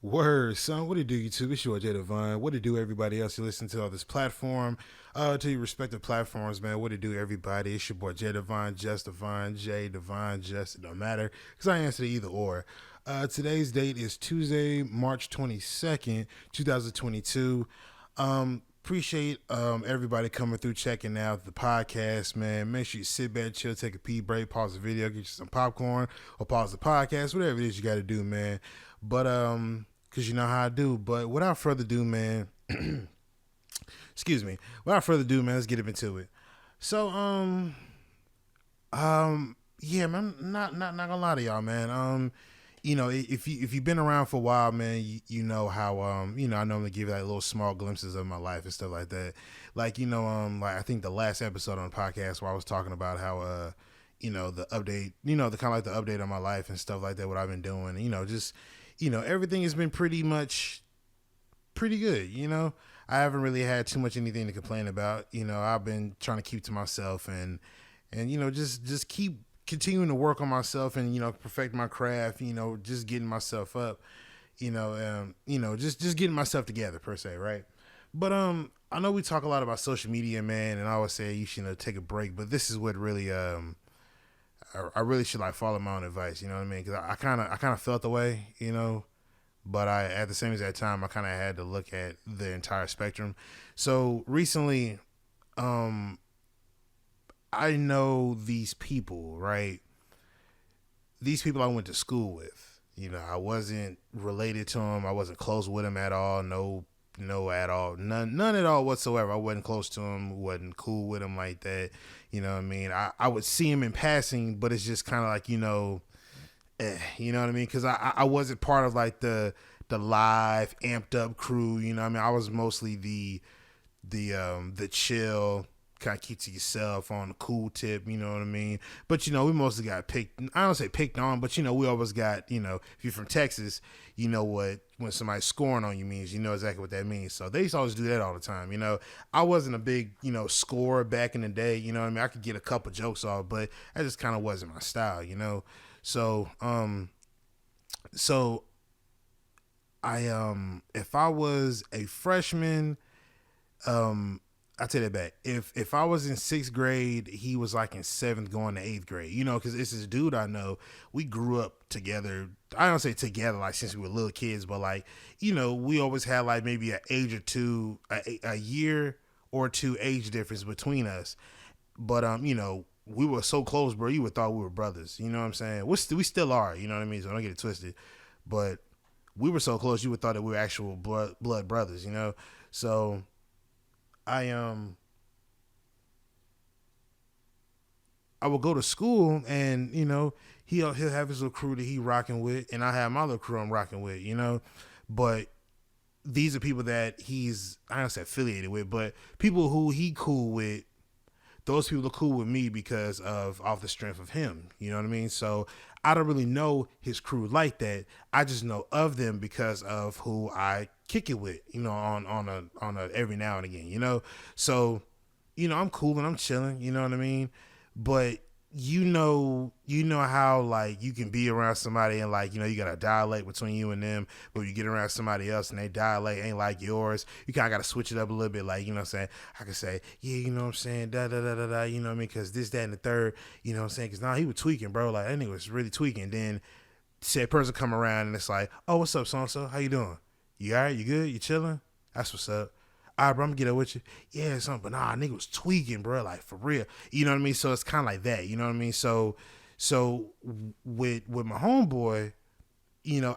Word, son. What it do, YouTube? It's your DiVine. What it do, everybody else you listen to on this platform, to your respective platforms, man. What it do, everybody? It's your boy DiVine, Just Divine, J Divine, Just. It don't matter because I answer to either or. Today's date is Tuesday, March 22nd, 2022. Appreciate everybody coming through, checking out the podcast, man. Make sure you sit back, chill, take a pee break, pause the video, get you some popcorn, or pause the podcast, whatever it is you got to do, man. But because you know how I do. But without further ado, man, excuse me. Without further ado, man, let's get into it. So, yeah, man, not gonna lie to y'all, man. If you've been around for a while, man, you know how I normally give like little small glimpses of my life and stuff like that. Like like I think the last episode on the podcast where I was talking about how the update, the kind of like the update on my life and stuff like that, what I've been doing, just everything has been pretty much pretty good. I haven't really had too much anything to complain about. I've been trying to keep to myself and just keep continuing to work on myself and perfect my craft. Just getting myself up. Just getting myself together per se, right? But I know we talk a lot about social media, man, and I always say you should take a break. But this is what really I really should like follow my own advice. You know what I mean? Because I kind of felt the way, but I at the same exact time I kind of had to look at the entire spectrum. So recently, um, I know these people, right? These people I went to school with. I wasn't related to them. I wasn't close with them at all. No, at all. None at all whatsoever. I wasn't close to them. Wasn't cool with them like that. You know what I mean? I would see him in passing, but it's just kind of like you know what I mean? Because I wasn't part of like the live amped up crew. You know what I mean? I was mostly the chill, kind of keep to yourself on the cool tip, you know what I mean? But we mostly got picked. I don't say picked on, but we always got, if you're from Texas, you know what when somebody's scoring on you means. You know exactly what that means. So they used to always do that all the time. I wasn't a big scorer back in the day. You know what I mean? I could get a couple jokes off, but that just kind of wasn't my style. So so I if I was a freshman, I take that back. If I was in sixth grade, he was like in seventh, going to eighth grade. Because it's this dude I know. We grew up together. I don't say together like since we were little kids, but like we always had like maybe an age or two, a year or two age difference between us. But we were so close, bro. You would thought we were brothers. You know what I'm saying? We still are. You know what I mean? So don't get it twisted. But we were so close, you would thought that we were actual blood brothers. So I I would go to school and he'll have his little crew that he rocking with, and I have my little crew I'm rocking with. But these are people that he's I don't say affiliated with, but people who he cool with. Those people are cool with me because of off the strength of him. You know what I mean? So I don't really know his crew like that. I just know of them because of who I kick it with. On a every now and again. So I'm cool and I'm chilling. You know what I mean? But how like you can be around somebody and like you got a dialect between you and them, but you get around somebody else and they dialect ain't like yours, you kind of got to switch it up a little bit. Like what I'm saying, I can say yeah, what I'm saying, da da da da da, you know what I mean, because this, that, and the third, what I'm saying, because he was tweaking, bro, like that nigga was really tweaking. Then said person come around and it's like, oh, what's up, so and so, how you doing, you all right, you good, you chilling, that's what's up. All right, bro, I'm gonna get up with you. Yeah, something, but nah, nigga was tweaking, bro, like for real. You know what I mean? So it's kind of like that. You know what I mean? So with my homeboy,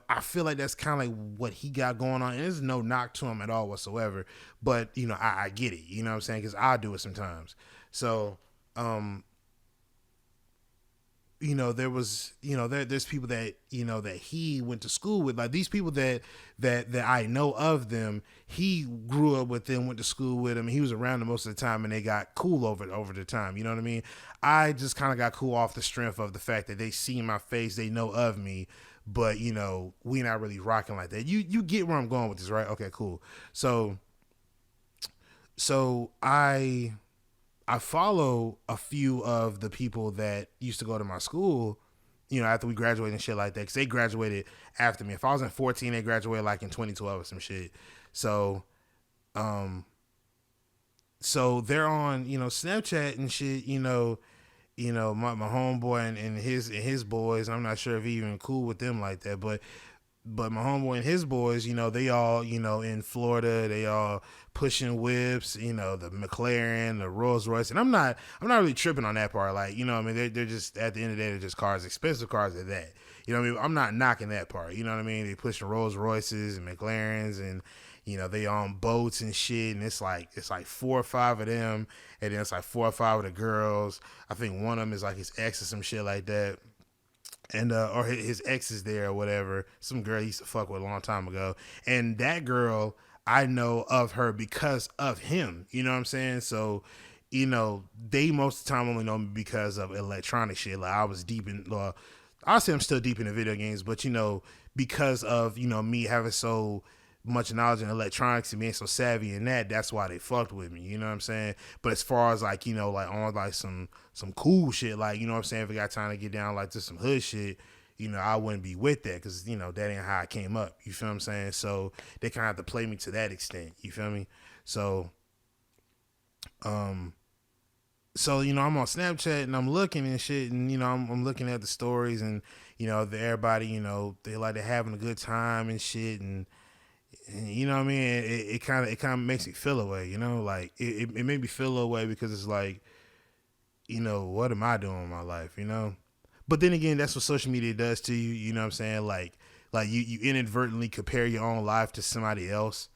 I feel like that's kind of like what he got going on. And there's no knock to him at all whatsoever. But I get it. You know what I'm saying? Because I do it sometimes. So there was, there's people that, that he went to school with, like these people that I know of them, he grew up with them, went to school with them, he was around them most of the time, and they got cool over the time. You know what I mean? I just kind of got cool off the strength of the fact that they see my face, they know of me, but we not really rocking like that. You get where I'm going with this, right? Okay, cool. So I follow a few of the people that used to go to my school after we graduated and shit like that. Because they graduated after me. If I was in 14, they graduated like in 2012 or some shit. So, so they're on, Snapchat and shit, my homeboy and his boys. I'm not sure if he even cool with them like that, but my homeboy and his boys, they all, in Florida, they all pushing whips, the McLaren, the Rolls Royce, and I'm not really tripping on that part. Like, I mean, they're just, at the end of the day, they're just cars, expensive cars at that. You know what I mean? I'm not knocking that part. You know what I mean? They pushing Rolls Royces and McLarens, and they on boats and shit, and it's like 4 or 5 of them, and then it's like 4 or 5 of the girls. I think one of them is like his ex or some shit like that. And or his ex is there or whatever. Some girl he used to fuck with a long time ago. And that girl, I know of her because of him. You know what I'm saying? So, they most of the time only know me because of electronic shit. Like, I was deep in, I'll say I'm still deep in the video games, but because of, me having so much knowledge in electronics and being so savvy in that's why they fucked with me. You know what I'm saying? But as far as like, like on like some cool shit, like, you know what I'm saying? If we got time to get down like to some hood shit, I wouldn't be with that because, that ain't how I came up. You feel what I'm saying? So they kind of have to play me to that extent. You feel me? So, I'm on Snapchat and I'm looking and shit, and I'm looking at the stories, and everybody, they like they're having a good time and shit, and you know what I mean? It kind of makes me feel away, like it made me feel away because it's like, what am I doing in my life, But then again, that's what social media does to you, you know what I'm saying? Like you inadvertently compare your own life to somebody else,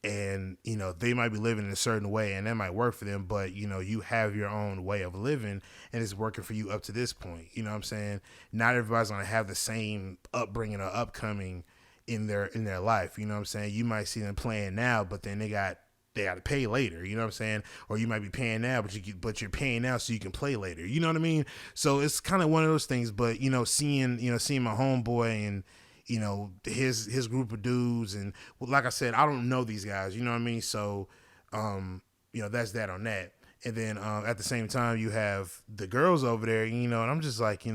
and they might be living in a certain way and that might work for them, but you have your own way of living and it's working for you up to this point. You know what I'm saying? Not everybody's gonna have the same upbringing or upcoming in their life. You know what I'm saying? You might see them playing now, but then they got to pay later. You know what I'm saying? Or you might be paying now, but you're paying now so you can play later. You know what I mean? So it's kind of one of those things. But seeing my homeboy and his group of dudes, and like I said, I don't know these guys. You know what I mean? So that's that on that. And then at the same time, you have the girls over there. And I'm just like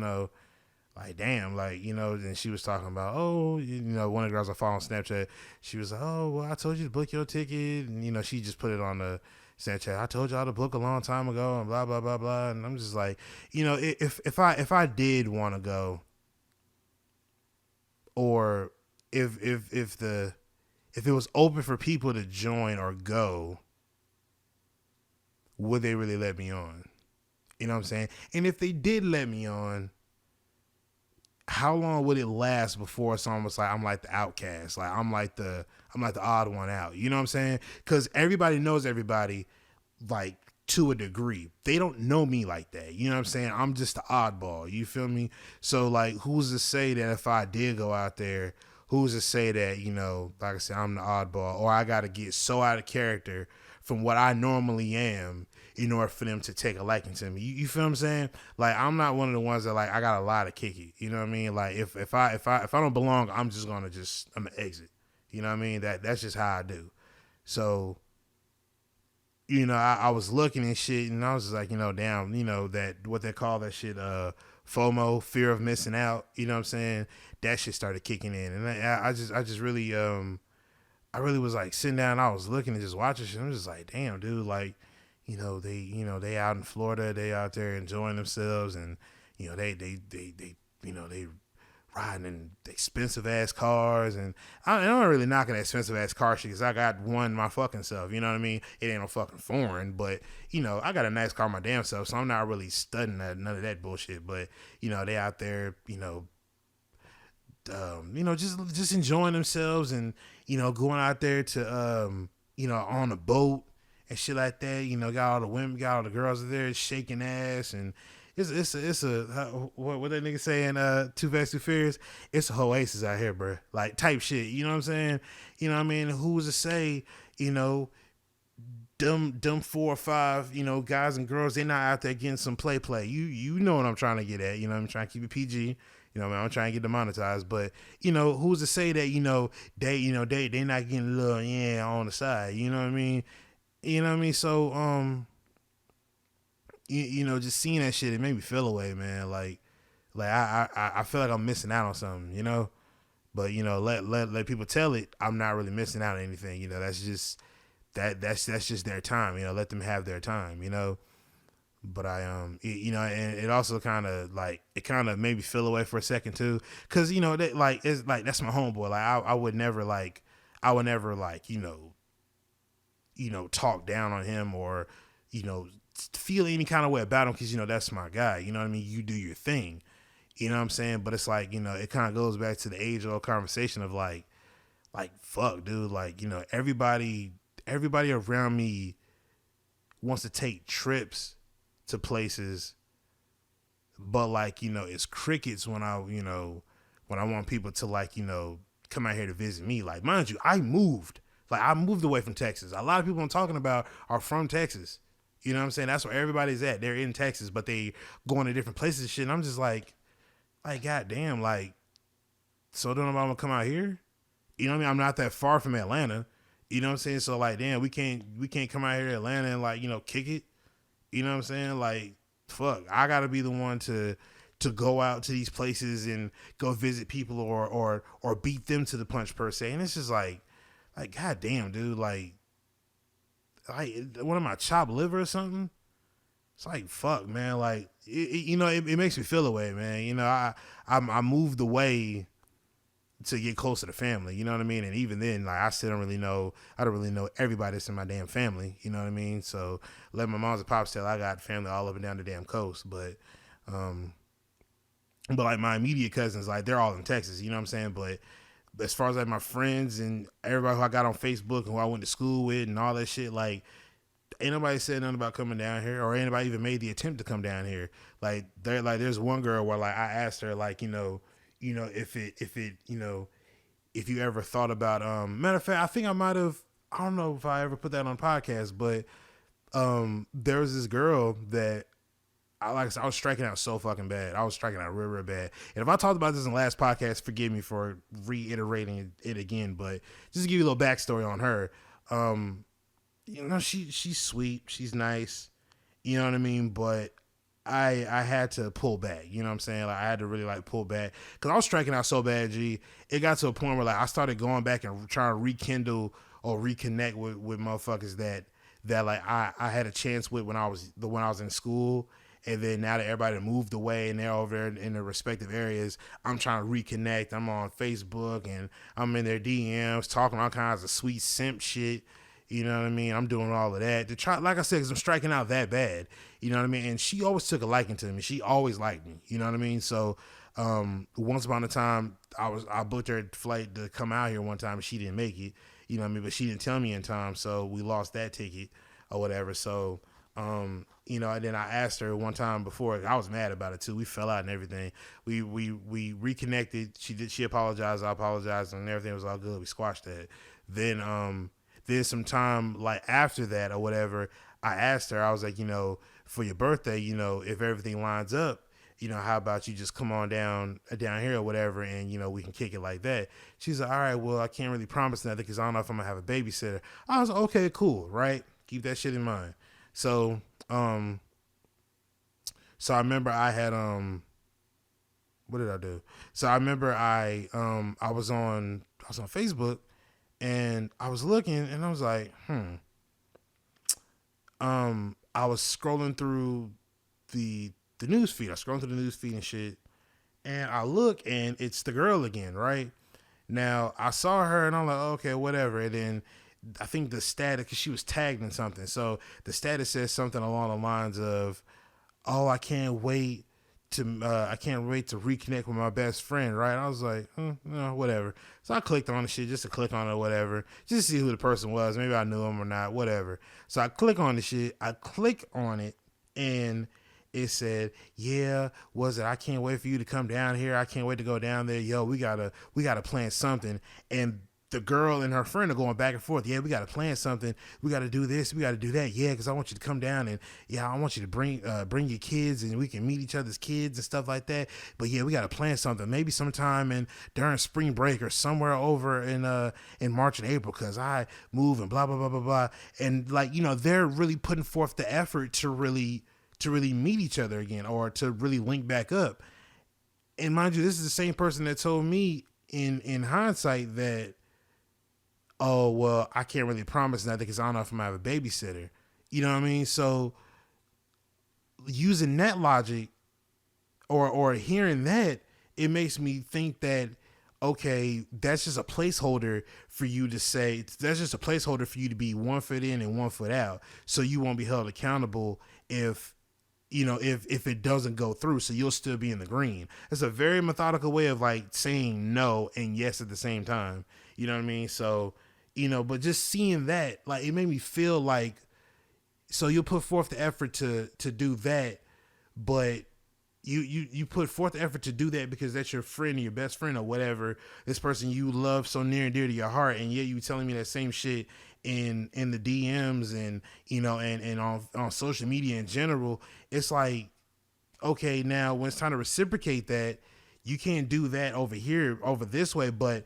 like, damn, like, then she was talking about, one of the girls I follow on Snapchat, she was like, oh, well, I told you to book your ticket. And, she just put it on the Snapchat. I told y'all to book a long time ago and blah, blah, blah, blah. And I'm just like, if I did want to go, or if it was open for people to join or go, would they really let me on? You know what I'm saying? And if they did let me on, how long would it last before it's almost like I'm like the outcast, like I'm like the odd one out? You know what I'm saying? Because everybody knows everybody, like to a degree. They don't know me like that. You know what I'm saying? I'm just the oddball. You feel me? So like, who's to say that if I did go out there, who's to say that like I said, I'm the oddball, or I got to get so out of character from what I normally am in order for them to take a liking to me. You feel what I'm saying? Like, I'm not one of the ones that like I got a lot of kick it. You know what I mean? Like if I don't belong, I'm gonna exit. You know what I mean? That's just how I do. So, I was looking and shit, and I was just like, damn, that what they call that shit, FOMO, fear of missing out. You know what I'm saying? That shit started kicking in, and I just really I really was like sitting down. I was looking and just watching shit. I'm just like, damn, dude, like. They out in Florida, they out there enjoying themselves, and they riding in expensive ass cars, and I'm not really knocking that expensive ass car shit because I got one my fucking self. You know what I mean? It ain't no fucking foreign, but I got a nice car my damn self, so I'm not really studying none of that bullshit. But they out there, just enjoying themselves, and going out there to on a boat and shit like that. Got all the women, got all the girls there shaking ass, and it's a what that nigga saying, Too Fast Too Furious, it's a oasis out here, bro, like type shit. You know what I'm saying? You know what I mean? Who's to say, them 4 or 5, guys and girls, they're not out there getting some play. You know what I'm trying to get at. I'm trying to keep it PG. I'm trying to get demonetized, but who's to say that they not getting a little on the side. You know what I mean? So just seeing that shit, it made me feel away, man. Like Like I feel like I'm missing out on something, you know. But you know, let people tell it. I'm not really missing out on anything. You know, that's just that's just their time. You know, let them have their time. You know. But you know, and it also kind of like it kind of made me feel away for a second too, cause you know that like it's like that's my homeboy. Like I would never like you know talk down on him or you know feel any kind of way about him, cause you know that's my guy. You know what I mean? You do your thing. You know what I'm saying? But it's like, you know, it kind of goes back to the age old conversation of like fuck, dude. Like, you know, everybody around me wants to take trips to places, but like, you know, it's crickets when when I want people to like, you know, come out here to visit me. Like, mind you, I moved. Like, I moved away from Texas. A lot of people I'm talking about are from Texas. You know what I'm saying? That's where everybody's at. They're in Texas, but they going to different places and shit. And I'm just like, goddamn, like, so don't nobody want to come out here? You know what I mean? I'm not that far from Atlanta. You know what I'm saying? So like, damn, we can't come out here to Atlanta and like, you know, kick it. You know what I'm saying? Like, fuck, I gotta be the one to go out to these places and go visit people or beat them to the punch per se. And it's just like goddamn, dude, like what am I, chopped liver or something? It's like, fuck, man. Like, you know, it makes me feel away, man. You know, I moved away to get closer to family. You know what I mean? And even then, like, I don't really know everybody that's in my damn family. You know what I mean? So let my mom's and pops tell I got family all up and down the damn coast. But like my immediate cousins, like they're all in Texas. You know what I'm saying? But as far as like my friends and everybody who I got on Facebook and who I went to school with and all that shit, like, ain't nobody said nothing about coming down here, or anybody even made the attempt to come down here. Like there's one girl where like I asked her like, you know, if you ever thought about matter of fact, I think I don't know if I ever put that on podcast, but there was this girl that I was striking out so fucking bad. I was striking out real bad. And if I talked about this in the last podcast, forgive me for reiterating it again, but just to give you a little backstory on her. You know, she's sweet, she's nice, you know what I mean? But I had to pull back, you know what I'm saying? Like, I had to really like pull back because I was striking out so bad, G. It got to a point where like I started going back and trying to rekindle or reconnect with motherfuckers that like I had a chance with when I was in school. And then now that everybody moved away and they're over in their respective areas, I'm trying to reconnect. I'm on Facebook and I'm in their DMs talking all kinds of sweet simp shit. You know what I mean? I'm doing all of that to try, like I said, because I'm striking out that bad. You know what I mean? And she always took a liking to me. She always liked me. You know what I mean? So once upon a time, I booked her flight to come out here one time, and she didn't make it. You know what I mean? But she didn't tell me in time, so we lost that ticket or whatever. So you know, and then I asked her one time before. I was mad about it too. We fell out and everything. We reconnected. She apologized. I apologized, and everything was all good. We squashed that. Then some time like after that or whatever, I asked her, I was like, you know, for your birthday, you know, if everything lines up, you know, how about you just come on down here or whatever, and, you know, we can kick it like that. She's like, all right, well, I can't really promise nothing because I don't know if I'm going to have a babysitter. I was like, okay, cool, right? Keep that shit in mind. So I remember I had, what did I do? So I remember I was on Facebook, and I was looking, and I was like, I was scrolling through the news feed. I was scrolling through the news feed and shit, and I look, and it's the girl again, right? Now, I saw her, and I'm like, okay, whatever. And then I think the status, because she was tagged in something, so the status says something along the lines of, oh, I can't wait to reconnect with my best friend, right? I was like, no, whatever. So I clicked on the shit just to click on it or whatever, just to see who the person was. Maybe I knew him or not, whatever. So I click on the shit. I click on it, and it said, yeah, I can't wait for you to come down here. I can't wait to go down there. Yo, we gotta plan something. And the girl and her friend are going back and forth. Yeah, we got to plan something. We got to do this. We got to do that. Yeah, because I want you to come down, and yeah, I want you to bring your kids, and we can meet each other's kids and stuff like that. But yeah, we got to plan something. Maybe sometime during spring break or somewhere over in March and April, because I move and blah blah blah blah blah. And like, you know, they're really putting forth the effort to really meet each other again, or to really link back up. And mind you, this is the same person that told me in hindsight that, oh, well, I can't really promise nothing because I don't know if I'm going to have a babysitter. You know what I mean? So using that logic or hearing that, it makes me think that, okay, that's just a placeholder for you to say, that's just a placeholder for you to be 1 foot in and 1 foot out. So you won't be held accountable if it doesn't go through. So you'll still be in the green. It's a very methodical way of like saying no and yes at the same time. You know what I mean? So, but just seeing that, like, it made me feel like, so you'll put forth the effort to do that, but you put forth the effort to do that because that's your friend or your best friend or whatever, this person you love so near and dear to your heart, and yet you telling me that same shit in the DMs and and on social media in general. It's like, okay, now when it's time to reciprocate that, you can't do that over here, over this way, but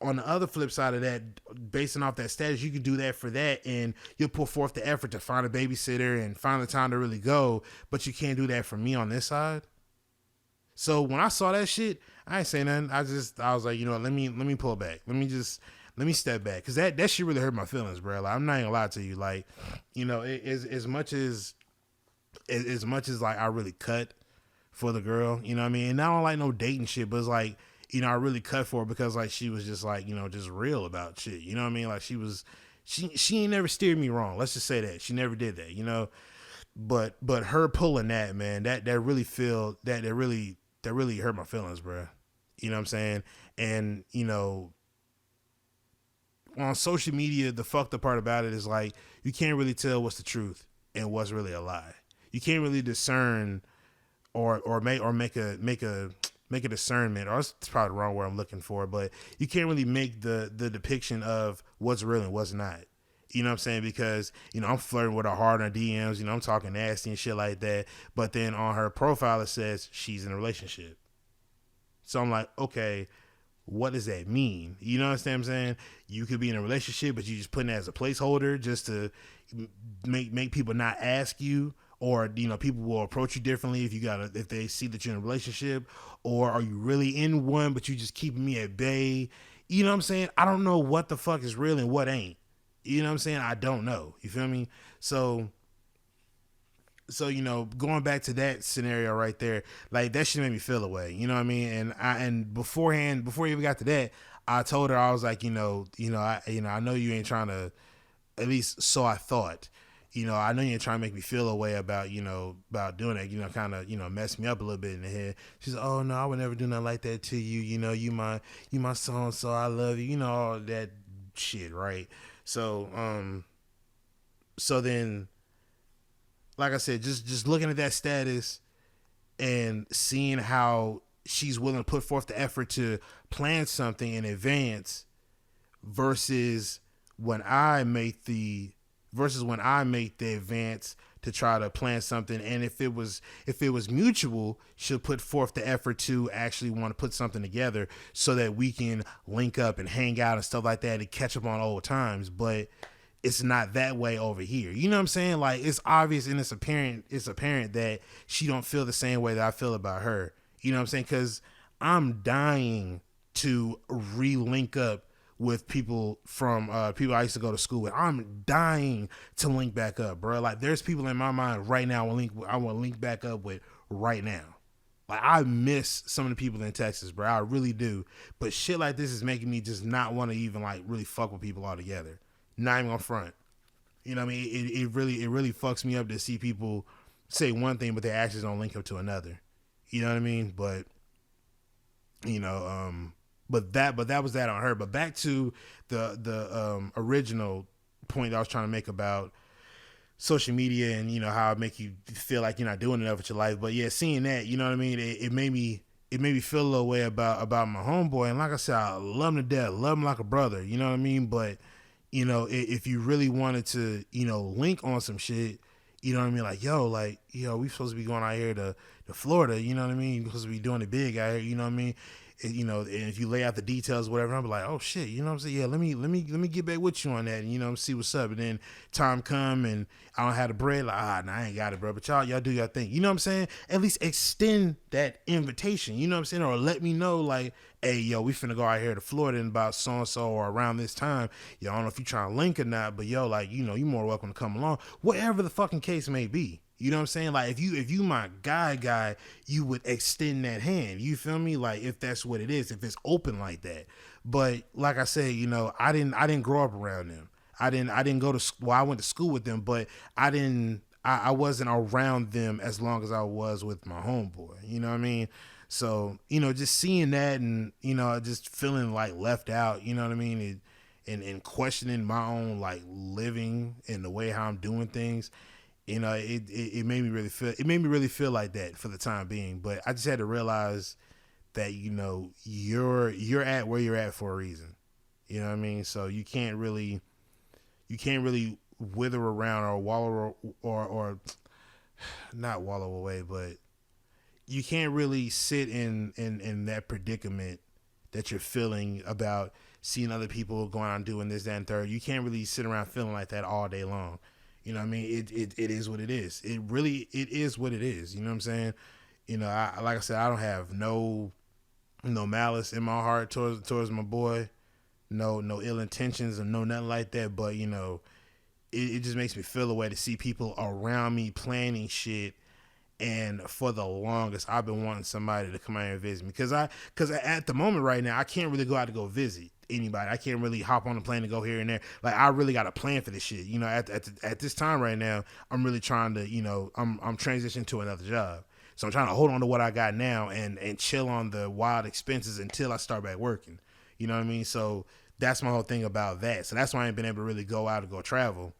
on the other flip side of that, basing off that status, you can do that for that, and you'll put forth the effort to find a babysitter and find the time to really go, but you can't do that for me on this side. So when I saw that shit, I ain't say nothing. I was like, let me pull back. Let me step back, because that shit really hurt my feelings, bro. Like, I'm not gonna lie to you, like, as much as like I really cut for the girl, you know what I mean? And I don't like no dating shit, but it's like, I really cut for her because like she was just like, just real about shit. You know what I mean? Like she ain't never steered me wrong. Let's just say that. She never did that, But her pulling that, man, that really hurt my feelings, bro. You know what I'm saying? And, on social media, the fucked up part about it is like, you can't really tell what's the truth and what's really a lie. You can't really discern or make a discernment, or it's probably the wrong word I'm looking for, but you can't really make the depiction of what's real and what's not. You know what I'm saying? Because, I'm flirting with her hard on DMs, I'm talking nasty and shit like that. But then on her profile, it says she's in a relationship. So I'm like, okay, what does that mean? You know what I'm saying? You could be in a relationship, but you just putting it as a placeholder just to make people not ask you, or, people will approach you differently if they see that you're in a relationship, or are you really in one, but you just keeping me at bay? You know what I'm saying? I don't know what the fuck is real and what ain't. You know what I'm saying? I don't know. You feel me? So, going back to that scenario right there, like, that shit made me feel away. You know what I mean? And before we even got to that, I told her, I was like, I know you ain't trying to, at least so I thought, I know you ain't trying to make me feel a way about, about doing that, kind of, mess me up a little bit in the head. She's like, oh no, I would never do nothing like that to you. You my so-and-so, I love you, all that shit. Right. So then, like I said, just looking at that status and seeing how she's willing to put forth the effort to plan something in advance versus when I make the advance to try to plan something, and if it was mutual, she'll put forth the effort to actually want to put something together so that we can link up and hang out and stuff like that and catch up on old times. But it's not that way over here. You know what I'm saying? Like, it's obvious and it's apparent that she don't feel the same way that I feel about her. You know what I'm saying? Because I'm dying to re-link up with people from people I used to go to school with. I'm dying to link back up, bro. Like, there's people in my mind right now I want to link back up with right now. Like, I miss some of the people in Texas, bro. I really do. But shit like this is making me just not want to even like really fuck with people altogether. Not even on front. You know what I mean? It really fucks me up to see people say one thing, but their actions don't link up to another. You know what I mean? But But that was that on her. But back to the original point that I was trying to make about social media and how it make you feel like you're not doing enough with your life. But yeah, seeing that, you know what I mean, it made me feel a little way about my homeboy. And like I said, I love him to death, love him like a brother. You know what I mean? But if you really wanted to link on some shit, you know what I mean? Like, we supposed to be going out here to Florida. You know what I mean? You're supposed to be doing it big out here. You know what I mean? you know, and if you lay out the details, whatever, I'm like, oh shit, you know what I'm saying? Yeah, let me get back with you on that, and you know, see what's up. And then time come and I don't have the bread, like, nah, I ain't got it, bro. But y'all do your thing. You know what I'm saying? At least extend that invitation. You know what I'm saying? Or let me know, like, hey, yo, we finna go out here to Florida in about so and so or around this time. Yo, I don't know if you trying to link or not, but yo, like, you know, you more welcome to come along. Whatever the fucking case may be. You know what I'm saying? Like if you my guy, you would extend that hand. You feel me? Like if that's what it is, if it's open like that. But like I said, you know, I didn't grow up around them. I didn't go to well, I went to school with them, but I wasn't around them as long as I was with my homeboy. You know what I mean? So, you know, just seeing that and, you know, just feeling like left out, you know what I mean? And questioning my own like living and the way how I'm doing things. You know, it made me really feel like that for the time being. But I just had to realize that, you know, you're at where you're at for a reason. You know what I mean? So you can't really wither around or wallow or not wallow away, but you can't really sit in that predicament that you're feeling about seeing other people going out and doing this, that, and third. You can't really sit around feeling like that all day long. You know what I mean? It is what it is. It is what it is. You know what I'm saying? You know, like I said, I don't have no malice in my heart towards my boy. No ill intentions or no nothing like that. But, you know, it just makes me feel a way to see people around me planning shit. And for the longest, I've been wanting somebody to come out here and visit me. Because at the moment right now, I can't really go out to go visit anybody. I can't really hop on a plane and go here and there. Like, I really got a plan for this shit. You know, at this time right now, I'm really trying to, you know, I'm transitioning to another job. So I'm trying to hold on to what I got now and chill on the wild expenses until I start back working. You know what I mean? So that's my whole thing about that. So that's why I ain't been able to really go out and go travel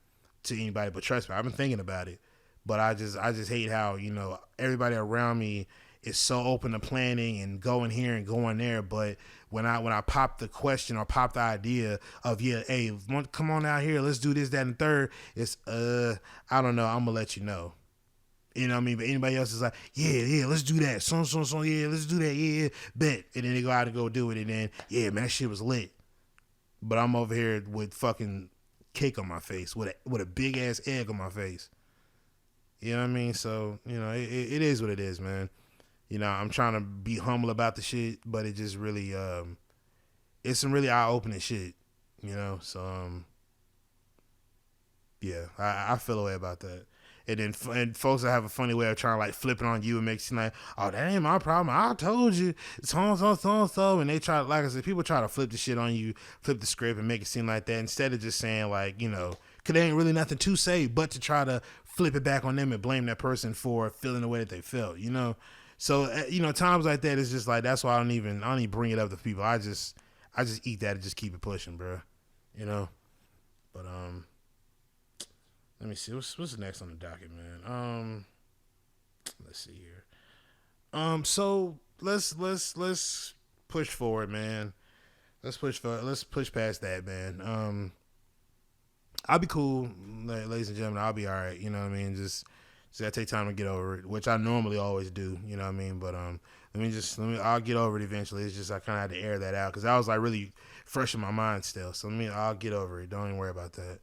to anybody. But trust me, I've been thinking about it. But I just hate how, you know, everybody around me is so open to planning and going here and going there. But when I pop the question or pop the idea of, yeah, hey, come on out here, let's do this, that, and third, it's, I don't know, I'm going to let you know. You know what I mean? But anybody else is like, yeah, let's do that. So, yeah, let's do that, yeah, bet. And then they go out and go do it, and then, yeah, man, that shit was lit. But I'm over here with fucking cake on my face, with a big-ass egg on my face. You know what I mean? So, you know, it is what it is, man. You know, I'm trying to be humble about the shit, but it just really, it's some really eye-opening shit, you know? So, yeah, I feel a way about that. And then folks that have a funny way of trying to, like, flip it on you and make it seem like, oh, that ain't my problem. I told you. So. And they try, like I said, people try to flip the shit on you, flip the script and make it seem like that instead of just saying, like, you know, because there ain't really nothing to say but to try to flip it back on them and blame that person for feeling the way that they felt, you know? So, you know, times like that, it's just like, that's why I don't even bring it up to people. I just eat that and just keep it pushing, bro. You know? But, let me see. What's next on the docket, man? Let's see here. So let's push forward, man. Let's push past that, man. I'll be cool, ladies and gentlemen. I'll be all right. You know what I mean? Just gotta take time to get over it, which I normally always do. You know what I mean? But I'll get over it eventually. It's just I kind of had to air that out because I was like really fresh in my mind still. So I'll get over it. Don't even worry about that.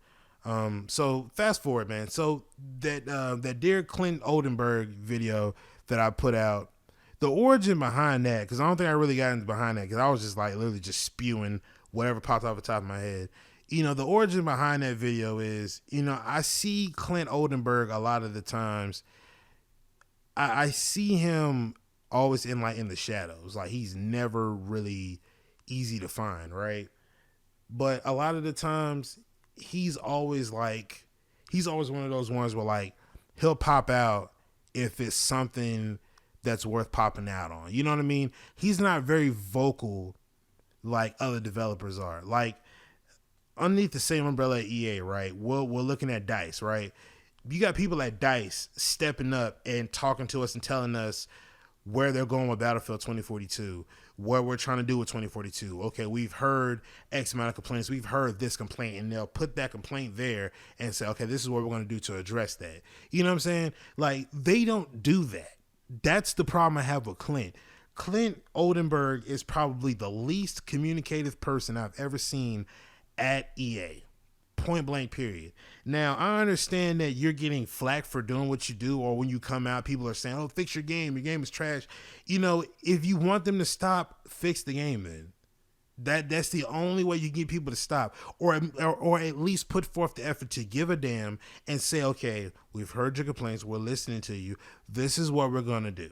So fast forward, man. So that Dear Clint Oldenburg video that I put out, the origin behind that, because I don't think I really got into behind that because I was just like literally just spewing whatever popped off the top of my head. You know, the origin behind that video is, you know, I see Clint Oldenburg a lot of the times. I see him always in the shadows. Like, he's never really easy to find, right? But a lot of the times he's always one of those ones where, like, he'll pop out if it's something that's worth popping out on. You know what I mean? He's not very vocal like other developers are. Like, underneath the same umbrella at EA, right? We're looking at DICE, right? You got people at DICE stepping up and talking to us and telling us where they're going with Battlefield 2042, what we're trying to do with 2042. Okay, we've heard X amount of complaints. We've heard this complaint, and they'll put that complaint there and say, okay, this is what we're going to do to address that. You know what I'm saying? Like, they don't do that. That's the problem I have with Clint. Clint Oldenburg is probably the least communicative person I've ever seen at EA. Point blank, period. Now, I understand that you're getting flack for doing what you do, or when you come out, people are saying, oh, fix your game is trash. You know, if you want them to stop, fix the game then. That's the only way you get people to stop, or at least put forth the effort to give a damn and say, okay, we've heard your complaints, we're listening to you. This is what we're gonna do.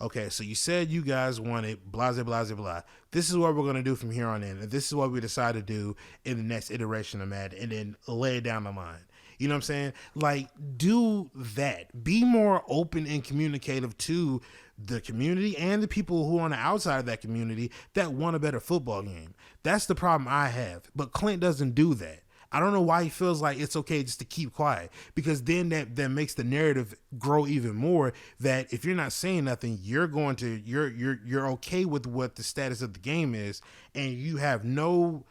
Okay, so you said you guys wanted blah blah blah blah. This is what we're gonna do from here on in, and this is what we decide to do in the next iteration of Madden, and then lay it down the line. You know what I'm saying? Like, do that. Be more open and communicative to the community and the people who are on the outside of that community that want a better football game. That's the problem I have. But Clint doesn't do that. I don't know why he feels like it's okay just to keep quiet, because then that makes the narrative grow even more that if you're not saying nothing, you're okay with what the status of the game is, and you have no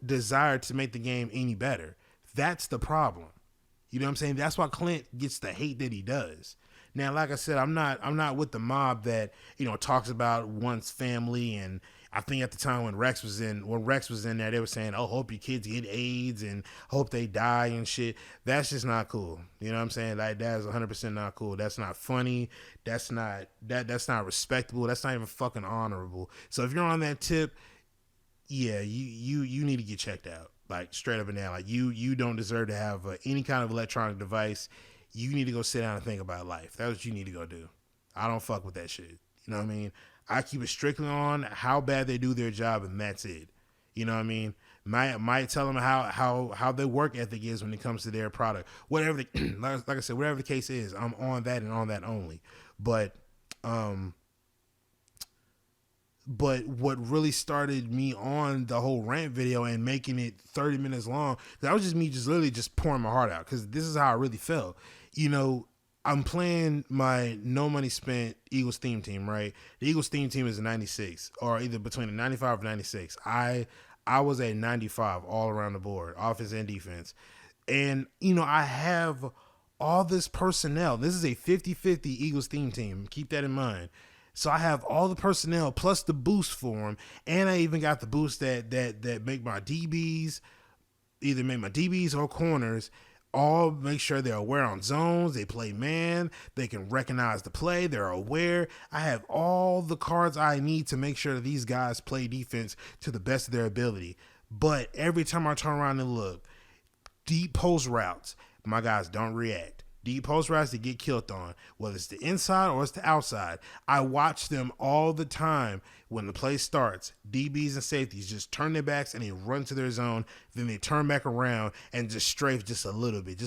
desire to make the game any better. That's the problem. You know what I'm saying? That's why Clint gets the hate that he does. Now, like I said, I'm not with the mob that, you know, talks about one's family. And I think at the time when Rex was in there, they were saying, "Oh, hope your kids get AIDS and hope they die and shit." That's just not cool. You know what I'm saying? Like, that is 100% not cool. That's not funny. That's not respectable. That's not even fucking honorable. So if you're on that tip, yeah, you need to get checked out. Like, straight up and down. Like, you don't deserve to have any kind of electronic device. You need to go sit down and think about life. That's what you need to go do. I don't fuck with that shit. You know what I mean? I keep it strictly on how bad they do their job, and that's it. You know what I mean? Might tell them how their work ethic is when it comes to their product. Whatever like I said, whatever the case is, I'm on that and on that only. But what really started me on the whole rant video and making it 30 minutes long, that was just me literally pouring my heart out, because this is how I really felt. You know, I'm playing my no money spent Eagles theme team, right? The Eagles theme team is a 96, or either between a 95 or 96. I was a 95 all around the board, offense and defense. And, you know, I have all this personnel. This is a 50-50 Eagles theme team. Keep that in mind. So I have all the personnel plus the boost for them, and I even got the boost that make my DBs, either make my DBs or corners, all make sure they're aware on zones, they play man, they can recognize the play, they're aware. I have all the cards I need to make sure that these guys play defense to the best of their ability. But every time I turn around and look, deep post routes, my guys don't react. Deep post routes, they get killed on, whether it's the inside or it's the outside. I watch them all the time when the play starts. DBs and safeties just turn their backs and they run to their zone. Then they turn back around and just strafe just a little bit.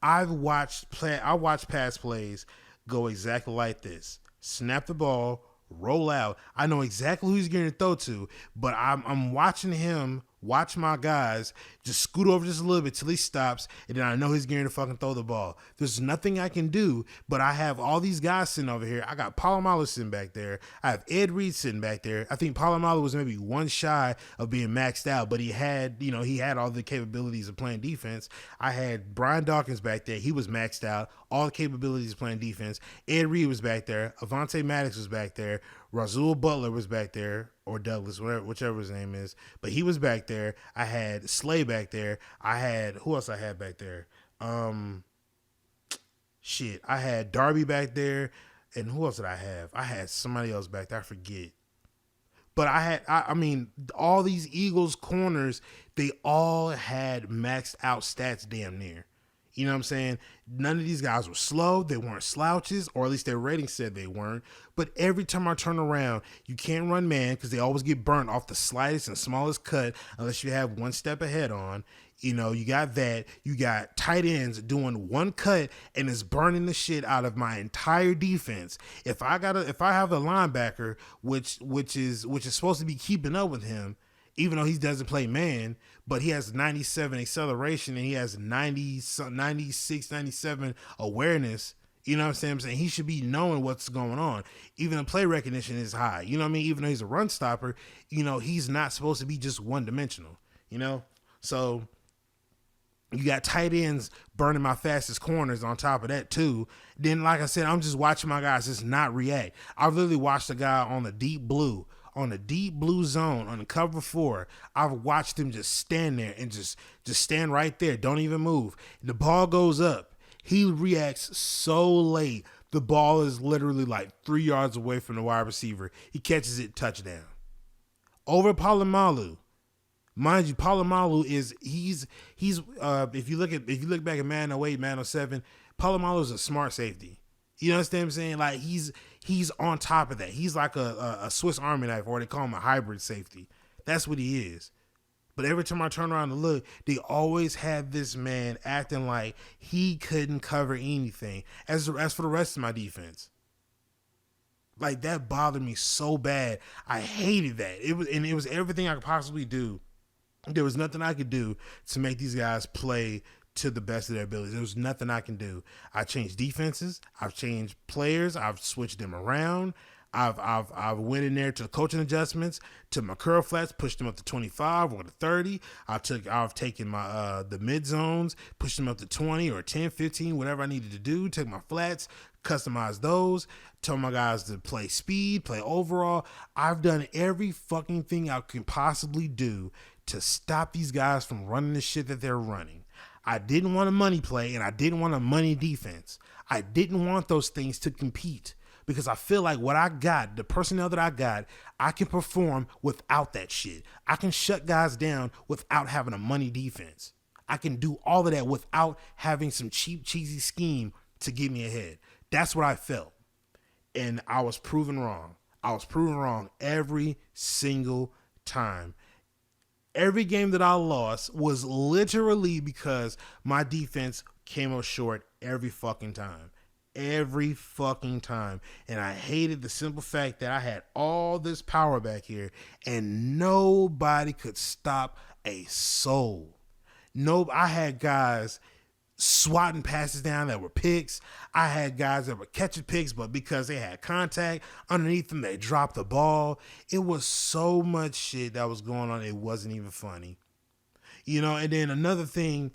I watch pass plays go exactly like this. Snap the ball, roll out. I know exactly who he's going to throw to, but I'm watching him watch my guys just scoot over just a little bit till he stops, and then I know he's going to fucking throw the ball. There's nothing I can do, but I have all these guys sitting over here. I got Palomalo sitting back there. I have Ed Reed sitting back there. I think Palomalo was maybe one shy of being maxed out, but he had all the capabilities of playing defense. I had Brian Dawkins back there. He was maxed out. All the capabilities of playing defense. Ed Reed was back there. Avonte Maddox was back there. Rasul Butler was back there, or Douglas, whichever his name is, but he was back there. I had Slay back there. Who else I had back there? I had Darby back there, and who else did I have? I had somebody else back there. I forget. But I mean, all these Eagles corners, they all had maxed out stats damn near. You know what I'm saying? None of these guys were slow. They weren't slouches, or at least their rating said they weren't. But every time I turn around, you can't run man because they always get burnt off the slightest and smallest cut unless you have one step ahead on. You know, you got that. You got tight ends doing one cut and it's burning the shit out of my entire defense. If I have a linebacker, which is supposed to be keeping up with him, even though he doesn't play man, but he has 97 acceleration and he has 96, 97 awareness. You know what I'm saying? He should be knowing what's going on. Even the play recognition is high. You know what I mean? Even though he's a run stopper, you know, he's not supposed to be just one dimensional, you know? So, You got tight ends burning my fastest corners on top of that too. Then, like I said, I'm just watching my guys just not react. I've literally watched a guy on the deep blue zone on the cover 4. I've watched him just stand there and just stand right there. Don't even move. The ball goes up. He reacts so late. The ball is literally like 3 yards away from the wide receiver. He catches it, touchdown. Over Palomalu. Mind you, Palomalu is he's if you look back at Man 08, Man 07, Palomalu is a smart safety. You understand what I'm saying? Like he's on top of that. He's like a Swiss Army knife, or they call him a hybrid safety. That's what he is. But every time I turn around and look, they always have this man acting like he couldn't cover anything. As for the rest of my defense. Like that bothered me so bad. I hated that. It was everything I could possibly do. There was nothing I could do to make these guys play to the best of their abilities. There was nothing I can do. I changed defenses. I've changed players. I've switched them around. I've went in there to coaching adjustments to my curl flats, pushed them up to 25 or to 30. I've taken my the mid zones, pushed them up to 20 or 10, 15, whatever I needed to do. Take my flats, customize those. Tell my guys to play speed, play overall. I've done every fucking thing I can possibly do to stop these guys from running the shit that they're running. I didn't want a money play and I didn't want a money defense. I didn't want those things to compete because I feel like what I got, the personnel that I got, I can perform without that shit. I can shut guys down without having a money defense. I can do all of that without having some cheap, cheesy scheme to get me ahead. That's what I felt. And I was proven wrong. I was proven wrong every single time. Every game that I lost was literally because my defense came up short every fucking time. Every fucking time. And I hated the simple fact that I had all this power back here and nobody could stop a soul. I had guys swatting passes down that were picks. I had guys that were catching picks, but because they had contact underneath them, they dropped the ball. It was so much shit that was going on. It wasn't even funny. And then another thing,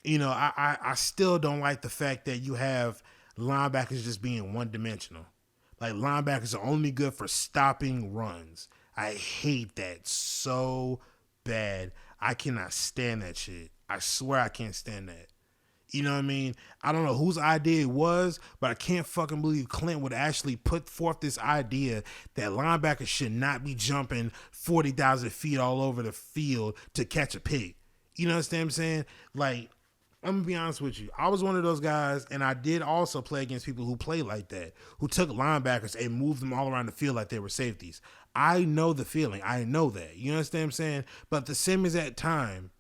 I still don't like the fact that you have linebackers just being one-dimensional. Like linebackers are only good for stopping runs. I hate that so bad. I cannot stand that shit. I swear I can't stand that. You know what I mean? I don't know whose idea it was, but I can't fucking believe Clint would actually put forth this idea that linebackers should not be jumping 40,000 feet all over the field to catch a pick. You know what I'm saying? Like, I'm going to be honest with you. I was one of those guys, and I did also play against people who played like that, who took linebackers and moved them all around the field like they were safeties. I know the feeling. I know that. You understand what I'm saying? But the same as that time,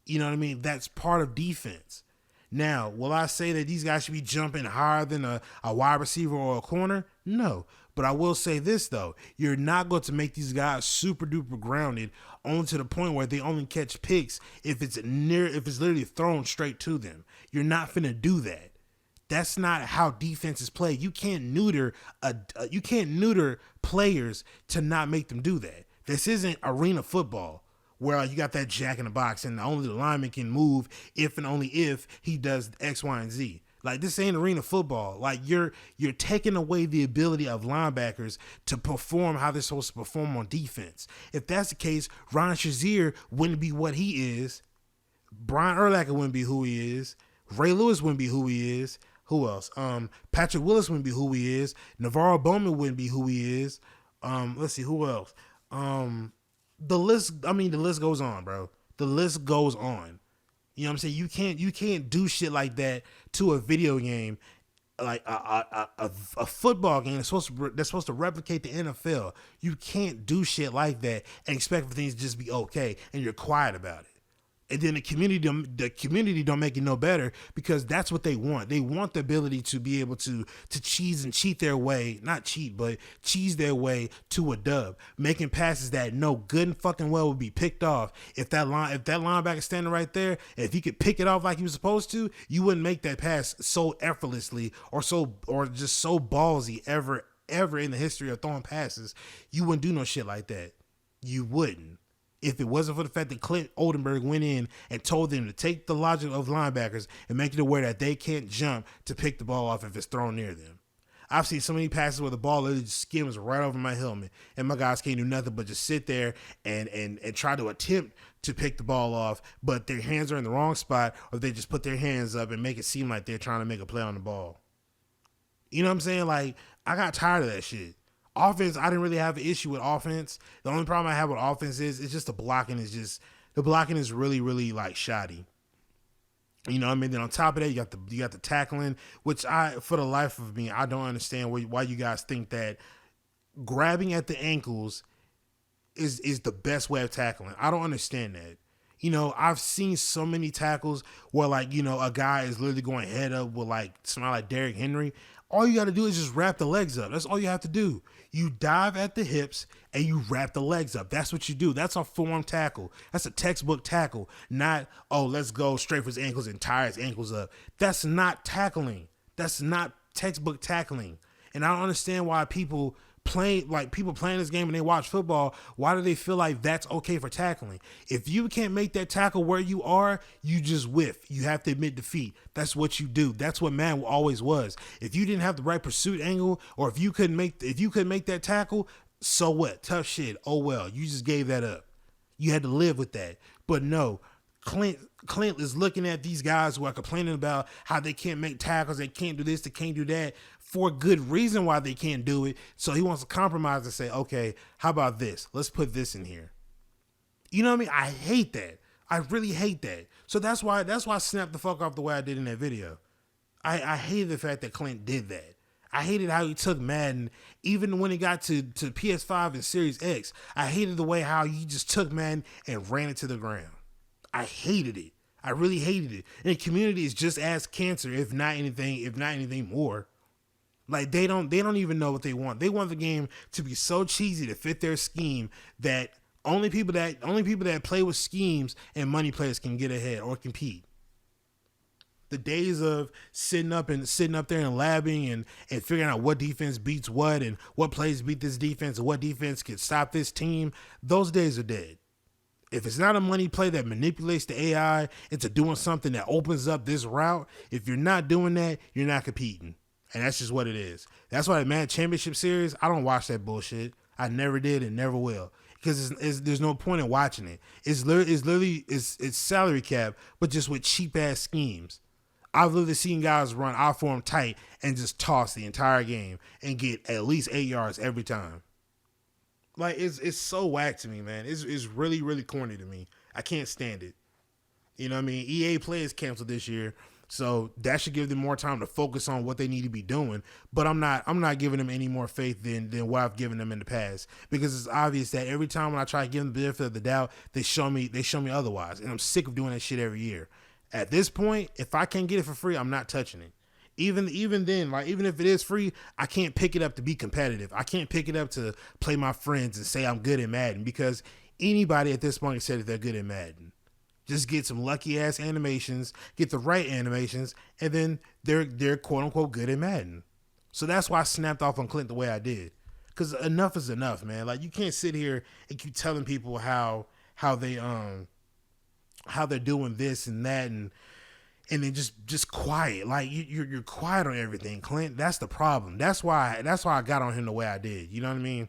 you know what I mean? That's part of defense. Now, will I say that these guys should be jumping higher than a wide receiver or a corner? No. But I will say this, though. You're not going to make these guys super duper grounded only to the point where they only catch picks if it's literally thrown straight to them. You're not finna do that. That's not how defenses play. You can't neuter players to not make them do that. This isn't arena football, where you got that jack in the box and only the lineman can move if and only if he does X, Y, and Z. Like, this ain't arena football. Like, you're taking away the ability of linebackers to perform how they're supposed to perform on defense. If that's the case, Ryan Shazier wouldn't be what he is. Brian Urlacher wouldn't be who he is. Ray Lewis wouldn't be who he is. Who else? Patrick Willis wouldn't be who he is. Navarro Bowman wouldn't be who he is. Let's see, who else? The list goes on, bro. The list goes on. You know what I'm saying? You can't do shit like that to a video game, like a football game that's supposed to replicate the NFL. You can't do shit like that and expect for things to just be okay and you're quiet about it. And then the community don't make it no better because that's what they want. They want the ability to be able to cheese their way their way to a dub, making passes that no good and fucking well would be picked off. If that linebacker standing right there, if he could pick it off like he was supposed to, you wouldn't make that pass so effortlessly or just so ballsy ever in the history of throwing passes. You wouldn't do no shit like that. You wouldn't. If it wasn't for the fact that Clint Oldenburg went in and told them to take the logic of linebackers and make it aware that they can't jump to pick the ball off if it's thrown near them. I've seen so many passes where the ball literally just skims right over my helmet, and my guys can't do nothing but just sit there and try to attempt to pick the ball off, but their hands are in the wrong spot, or they just put their hands up and make it seem like they're trying to make a play on the ball. You know what I'm saying? Like, I got tired of that shit. Offense, I didn't really have an issue with offense. The only problem I have with offense is it's just the blocking is really, really like shoddy. You know what I mean? Then on top of that, you got the tackling, which for the life of me, I don't understand why you guys think that grabbing at the ankles is the best way of tackling. I don't understand that. You know, I've seen so many tackles where, like, you know, a guy is literally going head up with like somebody like Derrick Henry. All you got to do is just wrap the legs up. That's all you have to do. You dive at the hips and you wrap the legs up. That's what you do. That's a form tackle. That's a textbook tackle. Not, oh, let's go straight for his ankles and tie his ankles up. That's not tackling. That's not textbook tackling. And I don't understand why people playing this game and they watch football, why do they feel like that's okay for tackling? If you can't make that tackle where you are, you just whiff. You have to admit defeat. That's what you do. That's what man always was. If you didn't have the right pursuit angle, or if you couldn't make that tackle, so what? Tough shit. Oh well, you just gave that up. You had to live with that. But no, Clint is looking at these guys who are complaining about how they can't make tackles, they can't do this, they can't do that, for a good reason why they can't do it. So he wants to compromise and say, okay, how about this? Let's put this in here. You know what I mean? I hate that. I really hate that. So that's why I snapped the fuck off the way I did in that video. I hated the fact that Clint did that. I hated how he took Madden, even when it got to PS5 and Series X. I hated the way how he just took Madden and ran it to the ground. I hated it. I really hated it. And the community is just as cancer, if not anything more. Like, they don't even know what they want. They want the game to be so cheesy to fit their scheme that only people that play with schemes and money players can get ahead or compete. The days of sitting up there and labbing and figuring out what defense beats what and what plays beat this defense and what defense can stop this team, those days are dead. If it's not a money play that manipulates the AI into doing something that opens up this route, if you're not doing that, you're not competing. And that's just what it is. That's why the Madden Championship Series, I don't watch that bullshit. I never did and never will. Because there's no point in watching it. It's literally salary cap, but just with cheap ass schemes. I've literally seen guys run out for them tight and just toss the entire game and get at least 8 yards every time. Like, it's so whack to me, man. It's really, really corny to me. I can't stand it. You know what I mean? EA Play is canceled this year, so that should give them more time to focus on what they need to be doing. But I'm not giving them any more faith than what I've given them in the past, because it's obvious that every time when I try to give them the benefit of the doubt, they show me otherwise, and I'm sick of doing that shit every year. At this point, if I can't get it for free, I'm not touching it. Even then, like, even if it is free, I can't pick it up to be competitive. I can't pick it up to play my friends and say I'm good at Madden, because anybody at this point can say that they're good at Madden. Just get some lucky ass animations, get the right animations, and then they're quote unquote good at Madden. So that's why I snapped off on Clint the way I did. Because enough is enough, man. Like, you can't sit here and keep telling people how they're doing this and that and then just quiet. Like, you're quiet on everything, Clint. That's the problem. That's why I got on him the way I did. You know what I mean?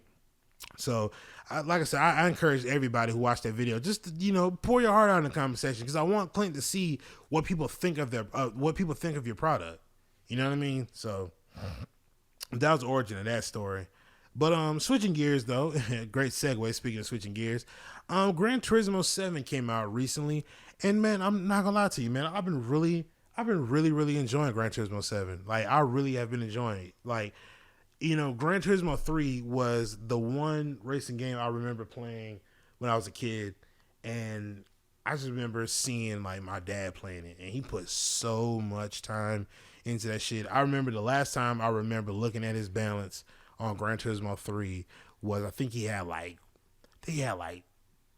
So, like I said, I encourage everybody who watched that video just to, pour your heart out in the comment section, because I want Clint to see what people think of your product. You know what I mean? So that was the origin of that story. But switching gears though, great segue. Speaking of switching gears, Gran Turismo 7 came out recently, and man, I'm not gonna lie to you, man. I've been really enjoying Gran Turismo 7. Like, I really have been enjoying it. Like, Gran Turismo 3 was the one racing game I remember playing when I was a kid, and I just remember seeing like my dad playing it, and he put so much time into that shit. I remember the last time I remember looking at his balance on Gran Turismo 3 was, I think he had like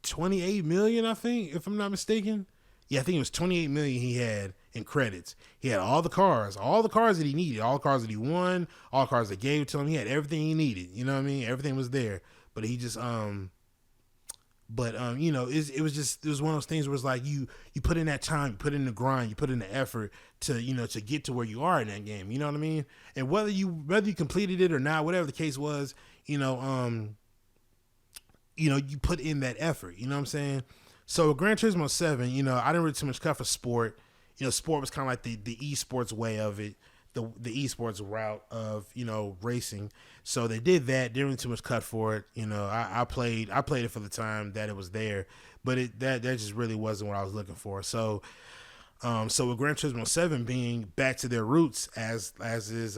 28 million, I think, if I'm not mistaken. Yeah, I think it was 28 million he had in credits. He had all the cars that he needed, all the cars that he won, all the cars that gave to him. He had everything he needed. You know what I mean? Everything was there. But he just But it was one of those things where it's like you put in that time, you put in the grind, you put in the effort to get to where you are in that game. You know what I mean? And whether you completed it or not, whatever the case was, you put in that effort. You know what I'm saying? So with Gran Turismo 7, I didn't really too much cut for sport. Sport was kind of like the esports way of it, the esports route of racing. So they did that. Didn't really too much cut for it. I played it for the time that it was there, but that just really wasn't what I was looking for. So with Gran Turismo 7 being back to their roots as is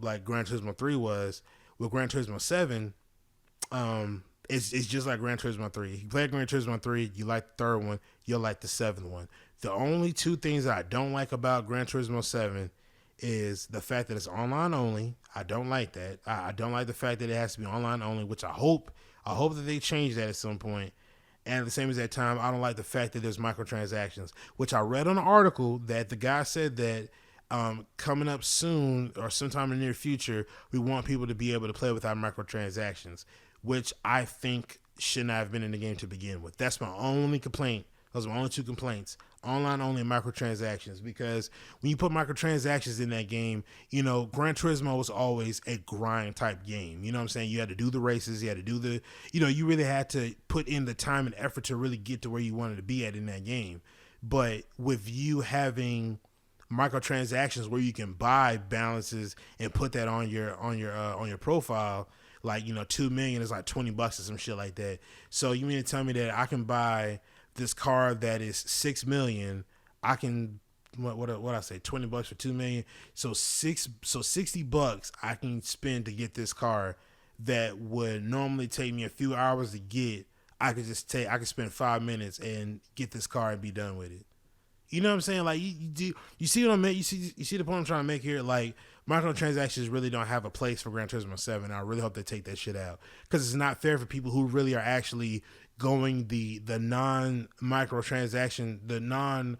like Gran Turismo 3 was, with Gran Turismo 7, it's just like Gran Turismo 3. If you play Gran Turismo 3, you like the third one, you'll like the seventh one. The only two things that I don't like about Gran Turismo 7 is the fact that it's online only. I don't like that. I don't like the fact that it has to be online only, which I hope that they change that at some point. And at the same exact time, I don't like the fact that there's microtransactions, which I read on an article that the guy said that coming up soon or sometime in the near future, we want people to be able to play without microtransactions, which I think should not have been in the game to begin with. That's my only complaint. Those are my only two complaints. Online only microtransactions, because when you put microtransactions in that game, Gran Turismo was always a grind type game. You know what I'm saying? You had to do the races, you had to do you really had to put in the time and effort to really get to where you wanted to be at in that game. But with you having microtransactions where you can buy balances and put that on your profile, like 2 million is like $20 or some shit like that. So you mean to tell me that I can buy this car that is 6 million, I can what I say, $20 for 2 million. So $60 I can spend to get this car that would normally take me a few hours to get. I could spend 5 minutes and get this car and be done with it. You know what I'm saying? Like you see what I'm making? You see the point I'm trying to make here? Like, microtransactions really don't have a place for Gran Turismo 7. I really hope they take that shit out, because it's not fair for people who really are actually going the non-microtransaction, the non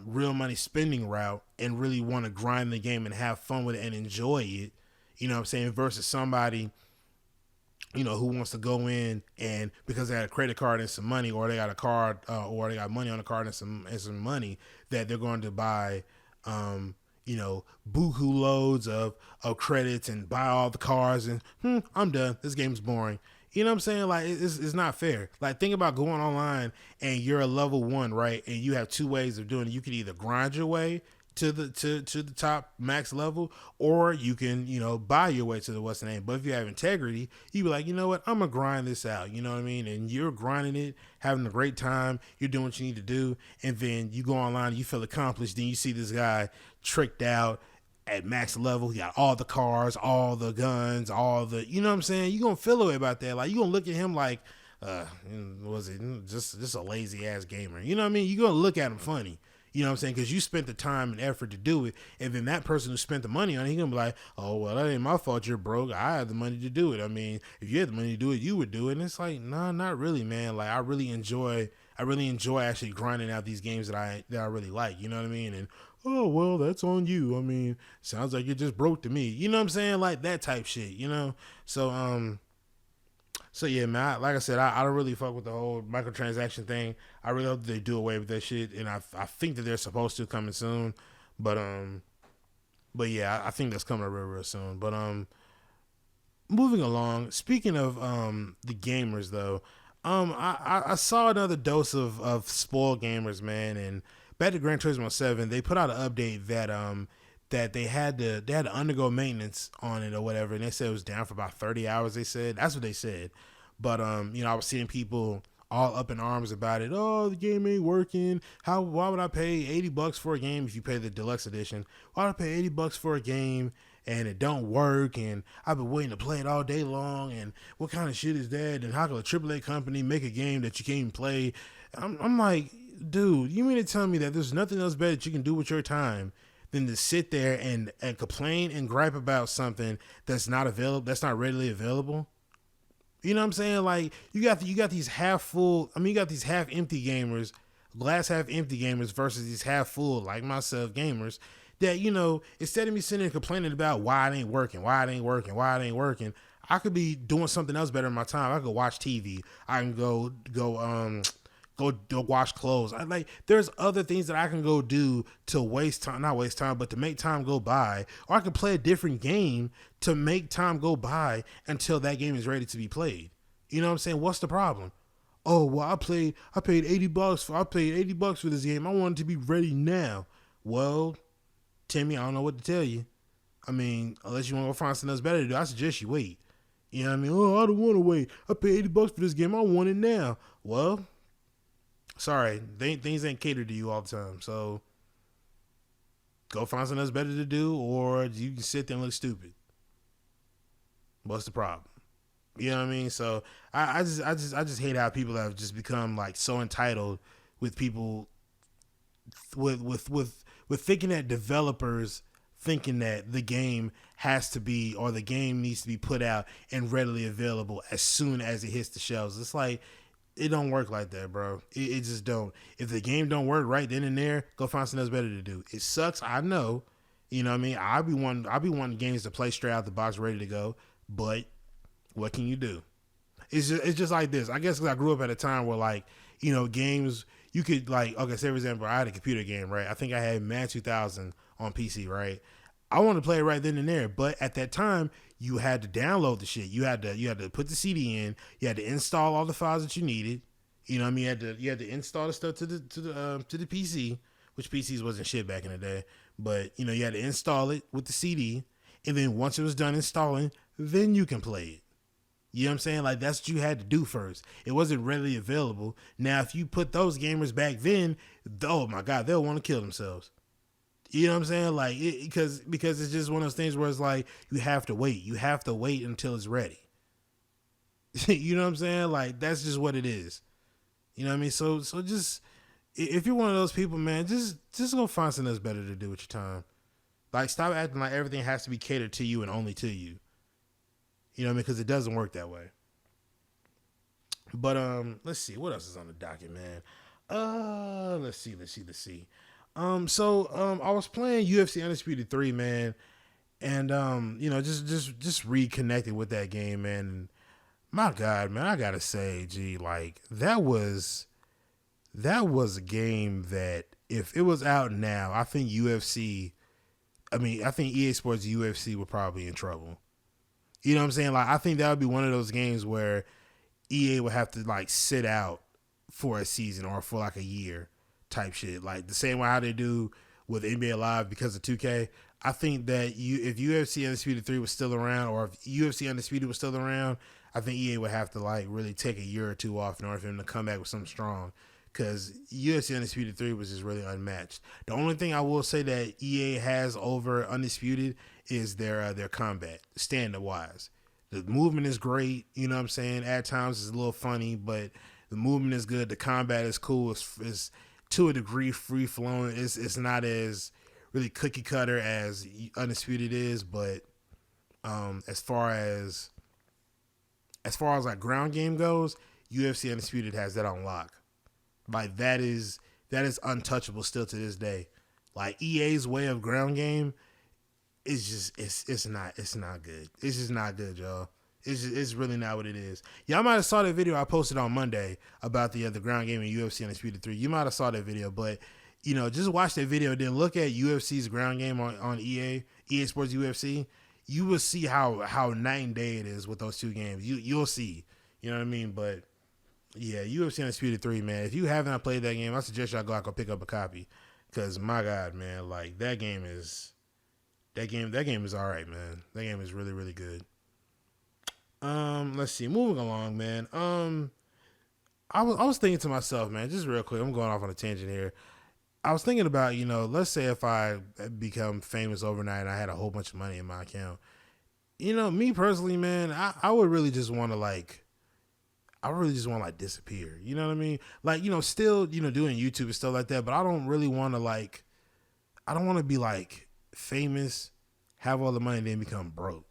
real money spending route, and really want to grind the game and have fun with it and enjoy it. You know what I'm saying? Versus somebody who wants to go in and because they had a credit card and some money, or they got a card, or they got money on the card and some money, that they're going to buy buku loads of credits and buy all the cars and I'm done. This game's boring. You know what I'm saying? Like, it's not fair. Like, think about going online and you're a level 1, right? And you have two ways of doing it. You can either grind your way to the top max level, or you can buy your way to the what's the name. But if you have integrity, you be like, you know what, I'm gonna grind this out. You know what I mean? And you're grinding it, having a great time. You're doing what you need to do, and then you go online, you feel accomplished. Then you see this guy tricked out at max level. He got all the cars, all the guns, all the, you know what I'm saying? You're gonna feel a way about that. Like, you're gonna look at him like, was it just a lazy ass gamer? You know what I mean? You're gonna look at him funny. You know what I'm saying? Because you spent the time and effort to do it. And then that person who spent the money on it, he's going to be like, oh, well, that ain't my fault you're broke. I had the money to do it. I mean, if you had the money to do it, you would do it. And it's like, nah, not really, man. Like, I really enjoy actually grinding out these games that I really like. You know what I mean? And, oh, well, that's on you. I mean, sounds like you're just broke to me. You know what I'm saying? Like, that type shit, So yeah, man. Like I said, I don't really fuck with the whole microtransaction thing. I really hope they do away with that shit, and I think that they're supposed to coming soon. But yeah, I think that's coming real soon. But moving along. Speaking of the gamers though, I saw another dose of spoiled gamers, man. And back to Gran Turismo 7, they put out an update that they had to undergo maintenance on it or whatever, and they said it was down for about 30 hours. They said that's what they said, but I was seeing people all up in arms about it. Oh, the game ain't working. Why would I pay $80 for a game if you pay the deluxe edition? Why would I pay $80 for a game and it don't work? And I've been waiting to play it all day long. And what kind of shit is that? And how can a AAA company make a game that you can't even play? I'm like, dude, you mean to tell me that there's nothing else better that you can do with your time than to sit there and complain and gripe about something that's not available, that's not readily available? You know what I'm saying? Like, you got these half full, you got these half empty gamers, glass half empty gamers versus these half full, like myself, gamers that, instead of me sitting and complaining about why it ain't working, I could be doing something else better in my time. I could watch TV. I can go wash clothes. I like there's other things that I can go do to waste time, not waste time, but to make time go by. Or I could play a different game to make time go by until that game is ready to be played. You know what I'm saying? What's the problem? Oh well, I paid $80 for this game. I want it to be ready now. Well, Timmy, I don't know what to tell you. I mean, unless you want to go find something else better to do, I suggest you wait. You know what I mean? Oh, I don't want to wait. I paid $80 for this game. I want it now. Well, sorry, things ain't catered to you all the time. So go find something else better to do, or you can sit there and look stupid. What's the problem? You know what I mean? So I just hate how people have just become like so entitled with people with thinking that developers thinking that the game has to be or the game needs to be put out and readily available as soon as it hits the shelves. It's like it don't work like that, bro. It just don't. If the game don't work right then and there, go find something else better to do. It sucks, I know. You know what I mean? I'll be wanting games to play straight out the box ready to go, but what can you do? It's just like this. I guess because I grew up at a time where like, you know, games you could like, okay, say for example, I had a computer game, right? I think I had Man 2000 on PC, right? I wanted to play it right then and there, but at that time you had to download the shit. You had to put the CD in. You had to install all the files that you needed. You know what I mean? You had to install the stuff to the PC, which PCs wasn't shit back in the day. But you know, you had to install it with the CD, and then once it was done installing, then you can play it. You know what I'm saying? Like that's what you had to do first. It wasn't readily available. Now, if you put those gamers back then, oh my God, they'll want to kill themselves. You know what I'm saying? Like because it's just one of those things where it's like you have to wait. You have to wait until it's ready. You know what I'm saying? Like that's just what it is. You know what I mean? So just if you're one of those people, man, just go find something that's better to do with your time. Like stop acting like everything has to be catered to you and only to you. You know what I mean? Because it doesn't work that way. But let's see what else is on the docket, man. Let's see. I was playing UFC Undisputed 3, man, and you know, just reconnected with that game, man. And my God, man, I gotta say, gee, like that was a game that if it was out now, I think I think EA Sports UFC were probably in trouble. You know what I'm saying? Like, I think that would be one of those games where EA would have to like sit out for a season or for like a year type shit. Like the same way how they do with NBA Live because of 2K. I think that if UFC Undisputed 3 was still around or if UFC Undisputed was still around, I think EA would have to like really take a year or two off in order for them to come back with something strong. Because UFC Undisputed 3 was just really unmatched. The only thing I will say that EA has over Undisputed is their combat, standard wise. The movement is great, you know what I'm saying? At times it's a little funny, but the movement is good. The combat is cool. It's to a degree free flowing. It's not as really cookie cutter as Undisputed is, but as far as like ground game goes, UFC Undisputed has that on lock. Like that is untouchable still to this day. Like EA's way of ground game is just it's not good. It's just not good, y'all. It's really not what it is. Y'all might have saw that video I posted on Monday about the ground game in UFC Undisputed 3. You might have saw that video, but you know, just watch that video, then look at UFC's ground game on EA Sports UFC. You will see how night and day it is with those two games. You'll see. You know what I mean? But yeah, UFC Undisputed 3, man. If you haven't played that game, I suggest y'all go out and pick up a copy. Cause my God, man, like that game is all right, man. That game is really, really good. Let's see. Moving along, man. I was thinking to myself, man, just real quick. I'm going off on a tangent here. I was thinking about, you know, let's say if I become famous overnight and I had a whole bunch of money in my account. You know, me personally, man, I would really just want to like disappear. You know what I mean? Like, you know, still, you know, doing YouTube and stuff like that, but I don't really want to like, I don't want to be like famous, have all the money, and then become broke.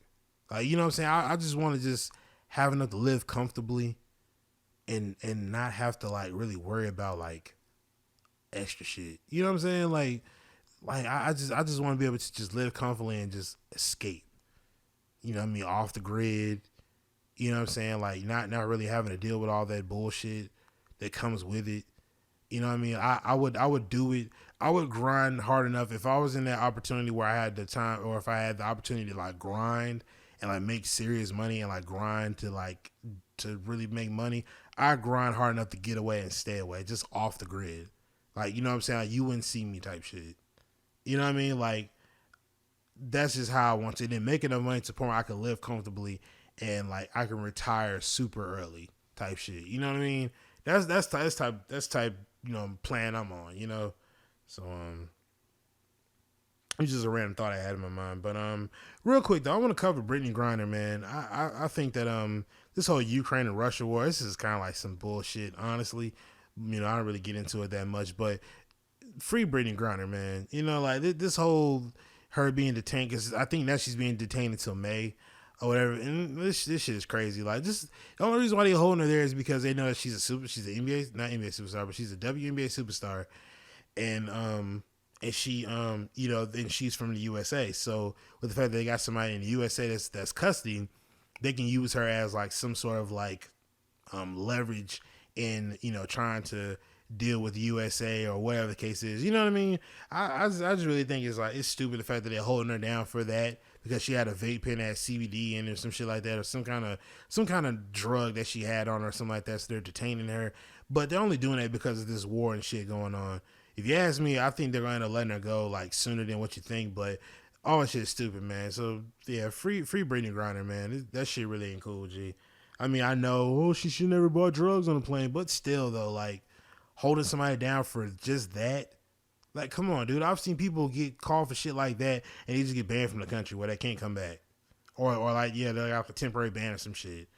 Like, you know what I'm saying? I just want to just have enough to live comfortably and not have to like really worry about like extra shit. You know what I'm saying? Like I just want to be able to just live comfortably and just escape. You know what I mean? Off the grid. You know what I'm saying? Like not really having to deal with all that bullshit that comes with it. You know what I mean? I would do it. I would grind hard enough if I was in that opportunity where I had the time, or if I had the opportunity to like grind and like make serious money and like grind to really make money. I grind hard enough to get away and stay away, just off the grid. Like, you know what I'm saying? Like, you wouldn't see me type shit. You know what I mean? Like, that's just how I want to. Then make enough money to the point where I can live comfortably and like I can retire super early type shit. You know what I mean? That's type plan I'm on. So it's just a random thought I had in my mind. But real quick though, I want to cover Brittany Griner, man. I think that this whole Ukraine and Russia war, this is kind of like some bullshit. Honestly, I don't really get into it that much, but free Brittany Griner, man. Like this whole her being detained, because I think now she's being detained until May or whatever. And this shit is crazy. Like, just the only reason why they're holding her there is because they know that she's an NBA, not NBA superstar, but she's a WNBA superstar, and she then she's from the USA. So with the fact that they got somebody in the USA that's custody, they can use her as like some sort of like leverage in trying to deal with the USA or whatever the case is. You know what I mean? I just really think it's stupid the fact that they're holding her down for that, because she had a vape pen that had CBD in it or some shit like that, or some kind of drug that she had on her or something like that. So they're detaining her, but they're only doing that because of this war and shit going on. If you ask me, I think they're going to let her go like sooner than what you think, but all that shit is stupid, man. So yeah, free Brittany Griner, man. That shit really ain't cool, G. I mean, I know, she should never bought drugs on the plane, but still though, like, holding somebody down for just that, like, come on, dude. I've seen people get called for shit like that and they just get banned from the country where they can't come back, or like, yeah, they're like a temporary ban or some shit.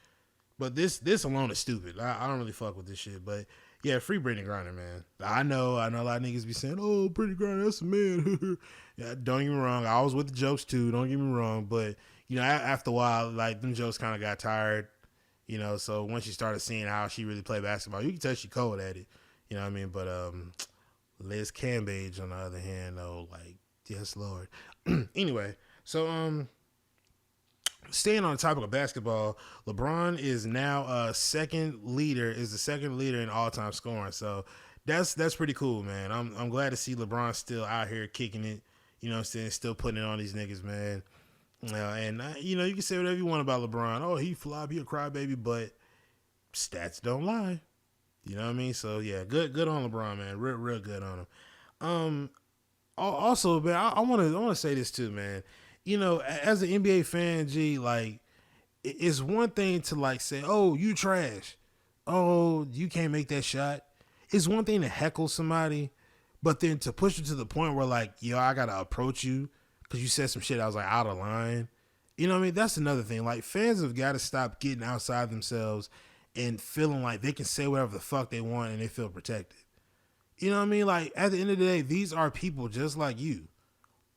But this alone is stupid. I don't really fuck with this shit. But yeah, free Brittany Griner, man. I know a lot of niggas be saying, oh, Brittany Griner, that's a man. Yeah, don't get me wrong, I was with the jokes too, don't get me wrong, but after a while, like, them jokes kind of got tired. So once you started seeing how she really played basketball, you can tell she cold at it. You know what I mean? But Liz Cambage, on the other hand, though, like, yes, Lord. Anyway, so staying on the topic of basketball, LeBron is now the second leader in all-time scoring. So that's pretty cool, man. I'm glad to see LeBron still out here kicking it. You know what I'm saying? Still putting it on these niggas, man. And you can say whatever you want about LeBron. Oh, he flop, he a crybaby, but stats don't lie. You know what I mean? So yeah, good on LeBron, man. Real good on him. Also, man, I want to say this too, man. As an NBA fan, G, like, it's one thing to like say, oh, you trash, oh, you can't make that shot. It's one thing to heckle somebody, but then to push it to the point where like, yo, I gotta approach you because you said some shit I was like out of line. You know what I mean? That's another thing. Like, fans have got to stop getting outside themselves and feeling like they can say whatever the fuck they want and they feel protected. You know what I mean? Like, at the end of the day, these are people just like you.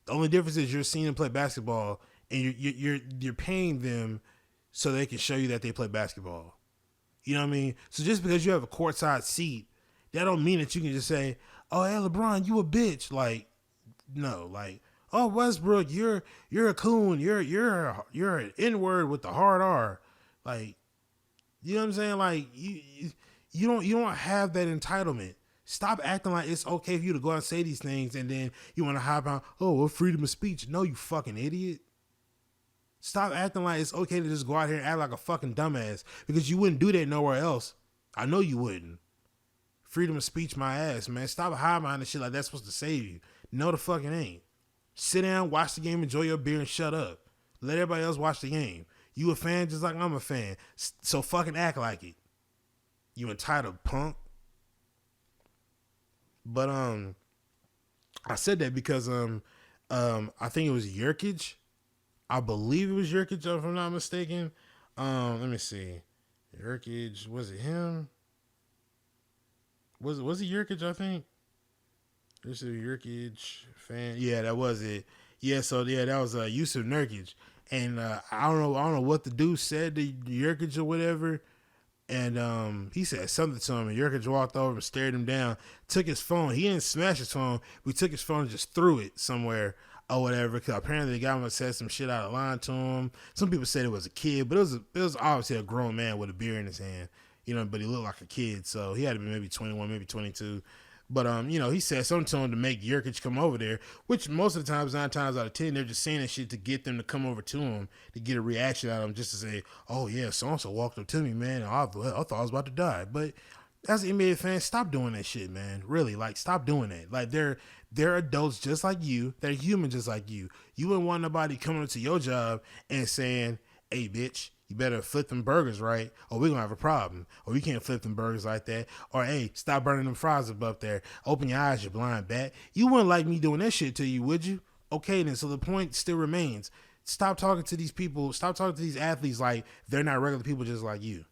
The only difference is you're seeing them play basketball and you're paying them so they can show you that they play basketball. You know what I mean? So just because you have a courtside seat, that don't mean that you can just say, oh, hey, LeBron, you a bitch. Like, no, like, oh, Westbrook, you're a coon. You're an N-word with the hard R. Like, you know what I'm saying? Like, you don't have that entitlement. Stop acting like it's okay for you to go out and say these things and then you want to hop on, oh, well, freedom of speech. No, you fucking idiot. Stop acting like it's okay to just go out here and act like a fucking dumbass, because you wouldn't do that nowhere else. I know you wouldn't. Freedom of speech, my ass, man. Stop hiding behind the shit like that's supposed to save you. No, the fucking ain't. Sit down, watch the game, enjoy your beer, and shut up. Let everybody else watch the game. You a fan just like I'm a fan. So fucking act like it. You entitled punk. But I said that because I think it was Jurkic. I believe it was Jurkic, if I'm not mistaken. Let me see. Jurkic, was it him? Was it Jurkic, I think? This is Jurkic fan. Yeah, that was it. Yeah, so yeah, that was Yusuf Nurkic. And I don't know what the dude said to Jurkic or whatever. And he said something to him, and Jurkic walked over and stared him down, took his phone. He didn't smash his phone. We took his phone and just threw it somewhere. or whatever. Because apparently the guy said some shit out of line to him. Some people said it was a kid, but it was obviously a grown man with a beer in his hand. But he looked like a kid, so he had to be maybe 21, maybe 22. But he said something to him to make Jurkic come over there, which most of the times, 9 times out of 10, they're just saying that shit to get them to come over to him, to get a reaction out of him, just to say, oh yeah, so and so walked up to me, man, and I thought I was about to die. But as an NBA fan, stop doing that shit, man. Really, like, stop doing that. Like, they're adults just like you. They're human just like you. You wouldn't want nobody coming into your job and saying, hey, bitch, you better flip them burgers right, or we're going to have a problem. Or you can't flip them burgers like that. Or, hey, stop burning them fries up there. Open your eyes, you blind bat. You wouldn't like me doing that shit to you, would you? Okay, then, so the point still remains. Stop talking to these people. Stop talking to these athletes like they're not regular people just like you.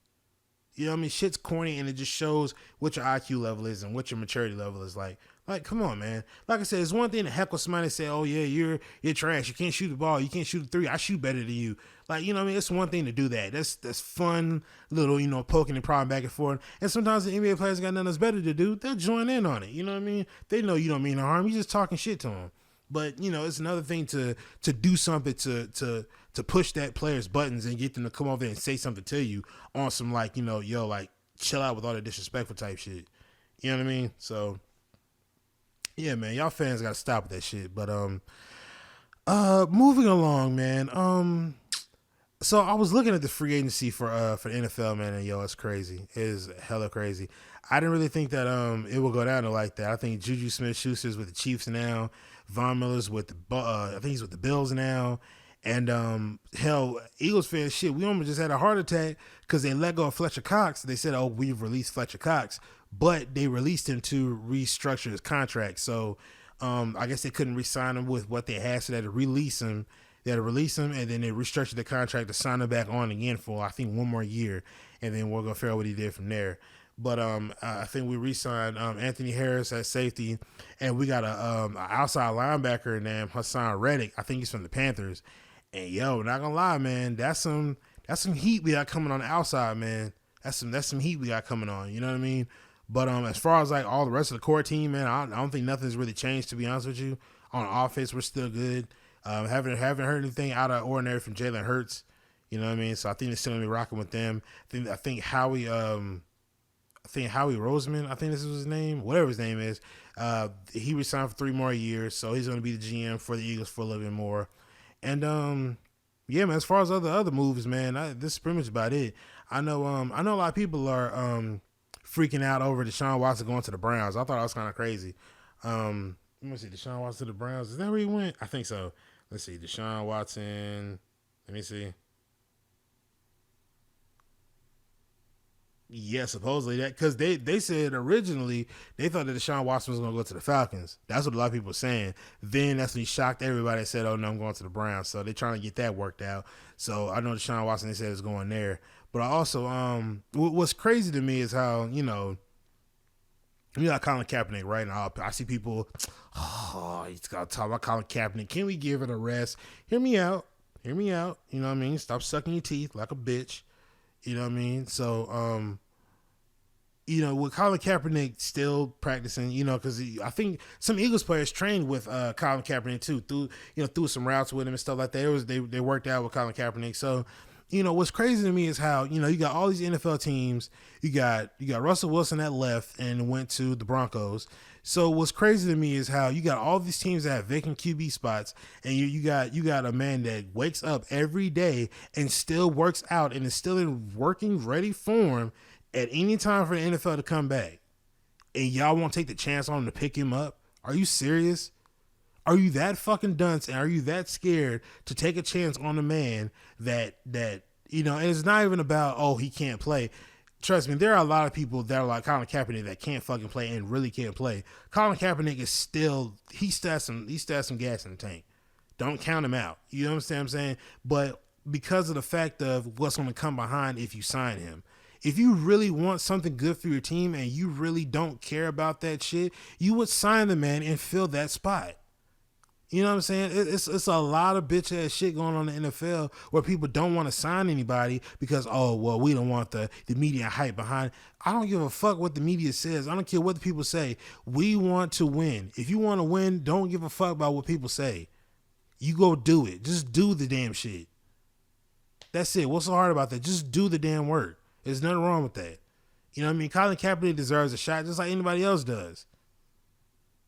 You know what I mean? Shit's corny, and it just shows what your IQ level is and what your maturity level is like. Like, come on, man. Like I said, it's one thing to heckle somebody and say, oh, yeah, you're trash. You can't shoot the ball. You can't shoot the three. I shoot better than you. Like, you know what I mean? It's one thing to do that. That's fun, little, poking and prodding back and forth. And sometimes the NBA players got nothing else better to do. They'll join in on it. You know what I mean? They know you don't mean no harm. You just talking shit to them. But, it's another thing to do something to push that player's buttons and get them to come over there and say something to you on some, like, yo, like, chill out with all the disrespectful type shit. You know what I mean? So, yeah, man, y'all fans got to stop with that shit. But, moving along, man. So I was looking at the free agency for the NFL, man, and yo, it's crazy. It is hella crazy. I didn't really think that it would go down to like that. I think Juju Smith-Schuster's with the Chiefs now. Von Miller's with I think he's with the Bills now. And hell, Eagles fans, shit, we almost just had a heart attack because they let go of Fletcher Cox. They said, oh, we've released Fletcher Cox, but they released him to restructure his contract. So I guess they couldn't re-sign him with what they had, so they had to release him. They had to release him, and then they restructured the contract to sign him back on again for, I think, one more year, and then we'll go figure out what he did from there. But I think we re-signed Anthony Harris at safety, and we got a outside linebacker named Hassan Reddick. I think he's from the Panthers. And yo, not gonna lie, man, that's some heat we got coming on the outside, man. That's some heat we got coming on. You know what I mean? But as far as like all the rest of the core team, man, I don't think nothing's really changed, to be honest with you. On offense, we're still good. Haven't heard anything out of ordinary from Jalen Hurts. You know what I mean? So I think they're still gonna be rocking with them. I think Howie Roseman, I think this is his name, whatever his name is. He resigned for 3 more years, so he's gonna be the GM for the Eagles for a little bit more. And yeah, man. As far as other moves, man, this is pretty much about it. I know a lot of people are freaking out over Deshaun Watson going to the Browns. I thought that was kind of crazy. Let me see, Deshaun Watson to the Browns. Is that where he went? I think so. Let's see, Deshaun Watson. Let me see. Yeah, supposedly that, because they said originally they thought that Deshaun Watson was going to go to the Falcons. That's what a lot of people were saying. Then that's when he shocked everybody and said, oh, no, I'm going to the Browns. So they're trying to get that worked out. So I know Deshaun Watson, they said, is going there. But I also, what's crazy to me is how, you got Colin Kaepernick, right? And I see people, he's got to talk about Colin Kaepernick. Can we give it a rest? Hear me out. You know what I mean? Stop sucking your teeth like a bitch. You know what I mean? So, with Colin Kaepernick still practicing, because I think some Eagles players trained with Colin Kaepernick too, threw some routes with him and stuff like that. They worked out with Colin Kaepernick. So, what's crazy to me is how, you got all these NFL teams. You got Russell Wilson that left and went to the Broncos. So what's crazy to me is how you got all these teams that have vacant QB spots, and you got a man that wakes up every day and still works out and is still in working ready form at any time for the NFL to come back. And y'all won't take the chance on him to pick him up? Are you serious? Are you that fucking dunce, and are you that scared to take a chance on a man that and it's not even about, oh, he can't play. Trust me, there are a lot of people that are like Colin Kaepernick that can't fucking play and really can't play. Colin Kaepernick is still, he still has some gas in the tank. Don't count him out. You understand what I'm saying? But because of the fact of what's going to come behind if you sign him. If you really want something good for your team and you really don't care about that shit, you would sign the man and fill that spot. You know what I'm saying? It's a lot of bitch ass shit going on in the NFL where people don't want to sign anybody because, oh, well, we don't want the media hype behind. I don't give a fuck what the media says. I don't care what the people say. We want to win. If you want to win, don't give a fuck about what people say. You go do it. Just do the damn shit. That's it. What's so hard about that? Just do the damn work. There's nothing wrong with that. You know what I mean? Colin Kaepernick deserves a shot just like anybody else does.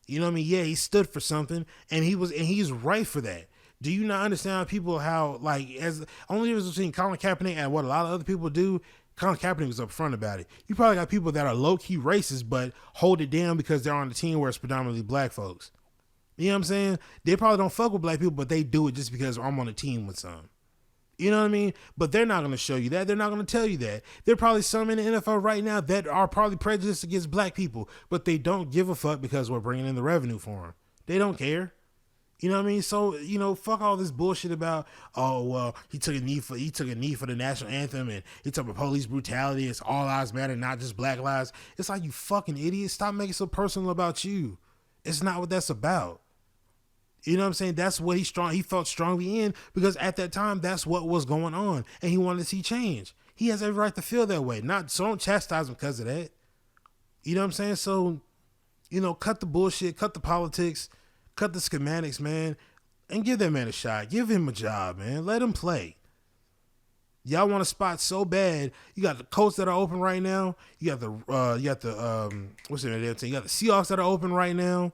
You know what I mean? Yeah, he stood for something, and he's right for that. Do you not understand people how like as only difference between Colin Kaepernick and what a lot of other people do? Colin Kaepernick was upfront about it. You probably got people that are low key racist but hold it down because they're on the team where it's predominantly black folks. You know what I'm saying? They probably don't fuck with black people, but they do it just because I'm on a team with some. You know what I mean? But they're not going to show you that. They're not going to tell you that. There are probably some in the NFL right now that are probably prejudiced against black people, but they don't give a fuck because we're bringing in the revenue for them. They don't care. You know what I mean? So, fuck all this bullshit about, oh, well, he took a knee for the national anthem and he took about police brutality. It's all lives matter, not just black lives. It's like, you fucking idiot. Stop making it so personal about you. It's not what that's about. You know what I'm saying? That's what he felt strongly in because at that time, that's what was going on. And he wanted to see change. He has every right to feel that way. So don't chastise him because of that. You know what I'm saying? So, cut the bullshit, cut the politics, cut the schematics, man, and give that man a shot. Give him a job, man. Let him play. Y'all want a spot so bad. You got the Colts that are open right now. You got the what's the name? You got the Seahawks that are open right now.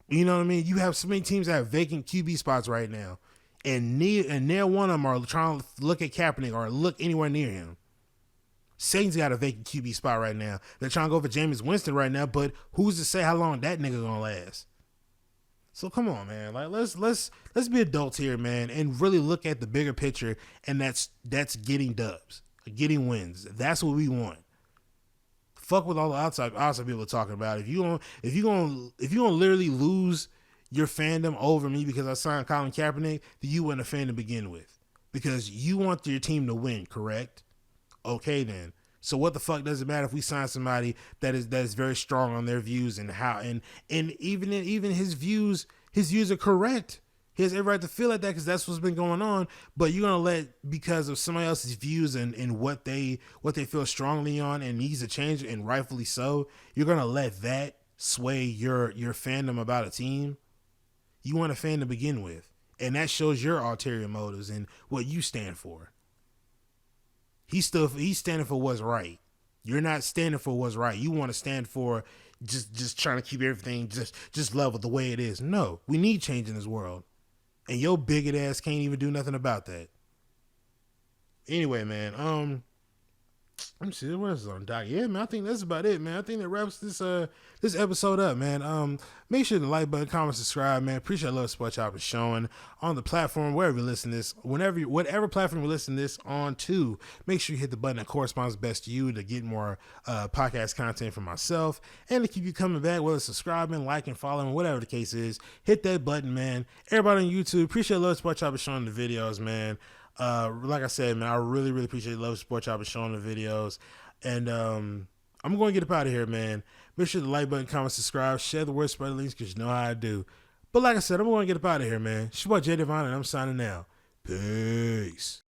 You know what I mean? You have so many teams that have vacant QB spots right now. And near one of them are trying to look at Kaepernick or look anywhere near him. Satan's got a vacant QB spot right now. They're trying to go for Jameis Winston right now, but who's to say how long that nigga gonna last? So come on, man. Like let's be adults here, man, and really look at the bigger picture, and that's getting dubs, getting wins. That's what we want. Fuck with all the outside people are talking about. If you gonna literally lose your fandom over me because I signed Colin Kaepernick, then you weren't a fan to begin with. Because you want your team to win, correct? Okay then. So what the fuck does it matter if we sign somebody that is very strong on their views and how and even his views are correct. He has every right to feel like that because that's what's been going on. But you're gonna let because of somebody else's views and what they feel strongly on and needs to change, and rightfully so. You're gonna let that sway your fandom about a team. You want a fan to begin with, and that shows your ulterior motives and what you stand for. He's standing for what's right. You're not standing for what's right. You want to stand for just trying to keep everything just level the way it is. No, we need change in this world. And your bigot ass can't even do nothing about that. Anyway, man, let me see what else is on doc. Yeah, man, I think that's about it, man. I think that wraps this episode up, man. Make sure to like button, comment, subscribe, man. Appreciate love support y'all for showing on the platform wherever you listen to this, whatever platform you listen to this on to. Make sure you hit the button that corresponds best to you to get more podcast content from myself and to keep you coming back. Whether subscribing, liking, following, whatever the case is, hit that button, man. Everybody on YouTube, appreciate love support y'all for showing the videos, man. Like I said, man, I really, really appreciate the love support y'all for showing the videos. And I'm going to get up out of here, man. Make sure to like button, comment, subscribe, share the word, spread the links, because you know how I do. But like I said, I'm going to get up out of here, man. It's your boy DiVine, and I'm signing out. Peace.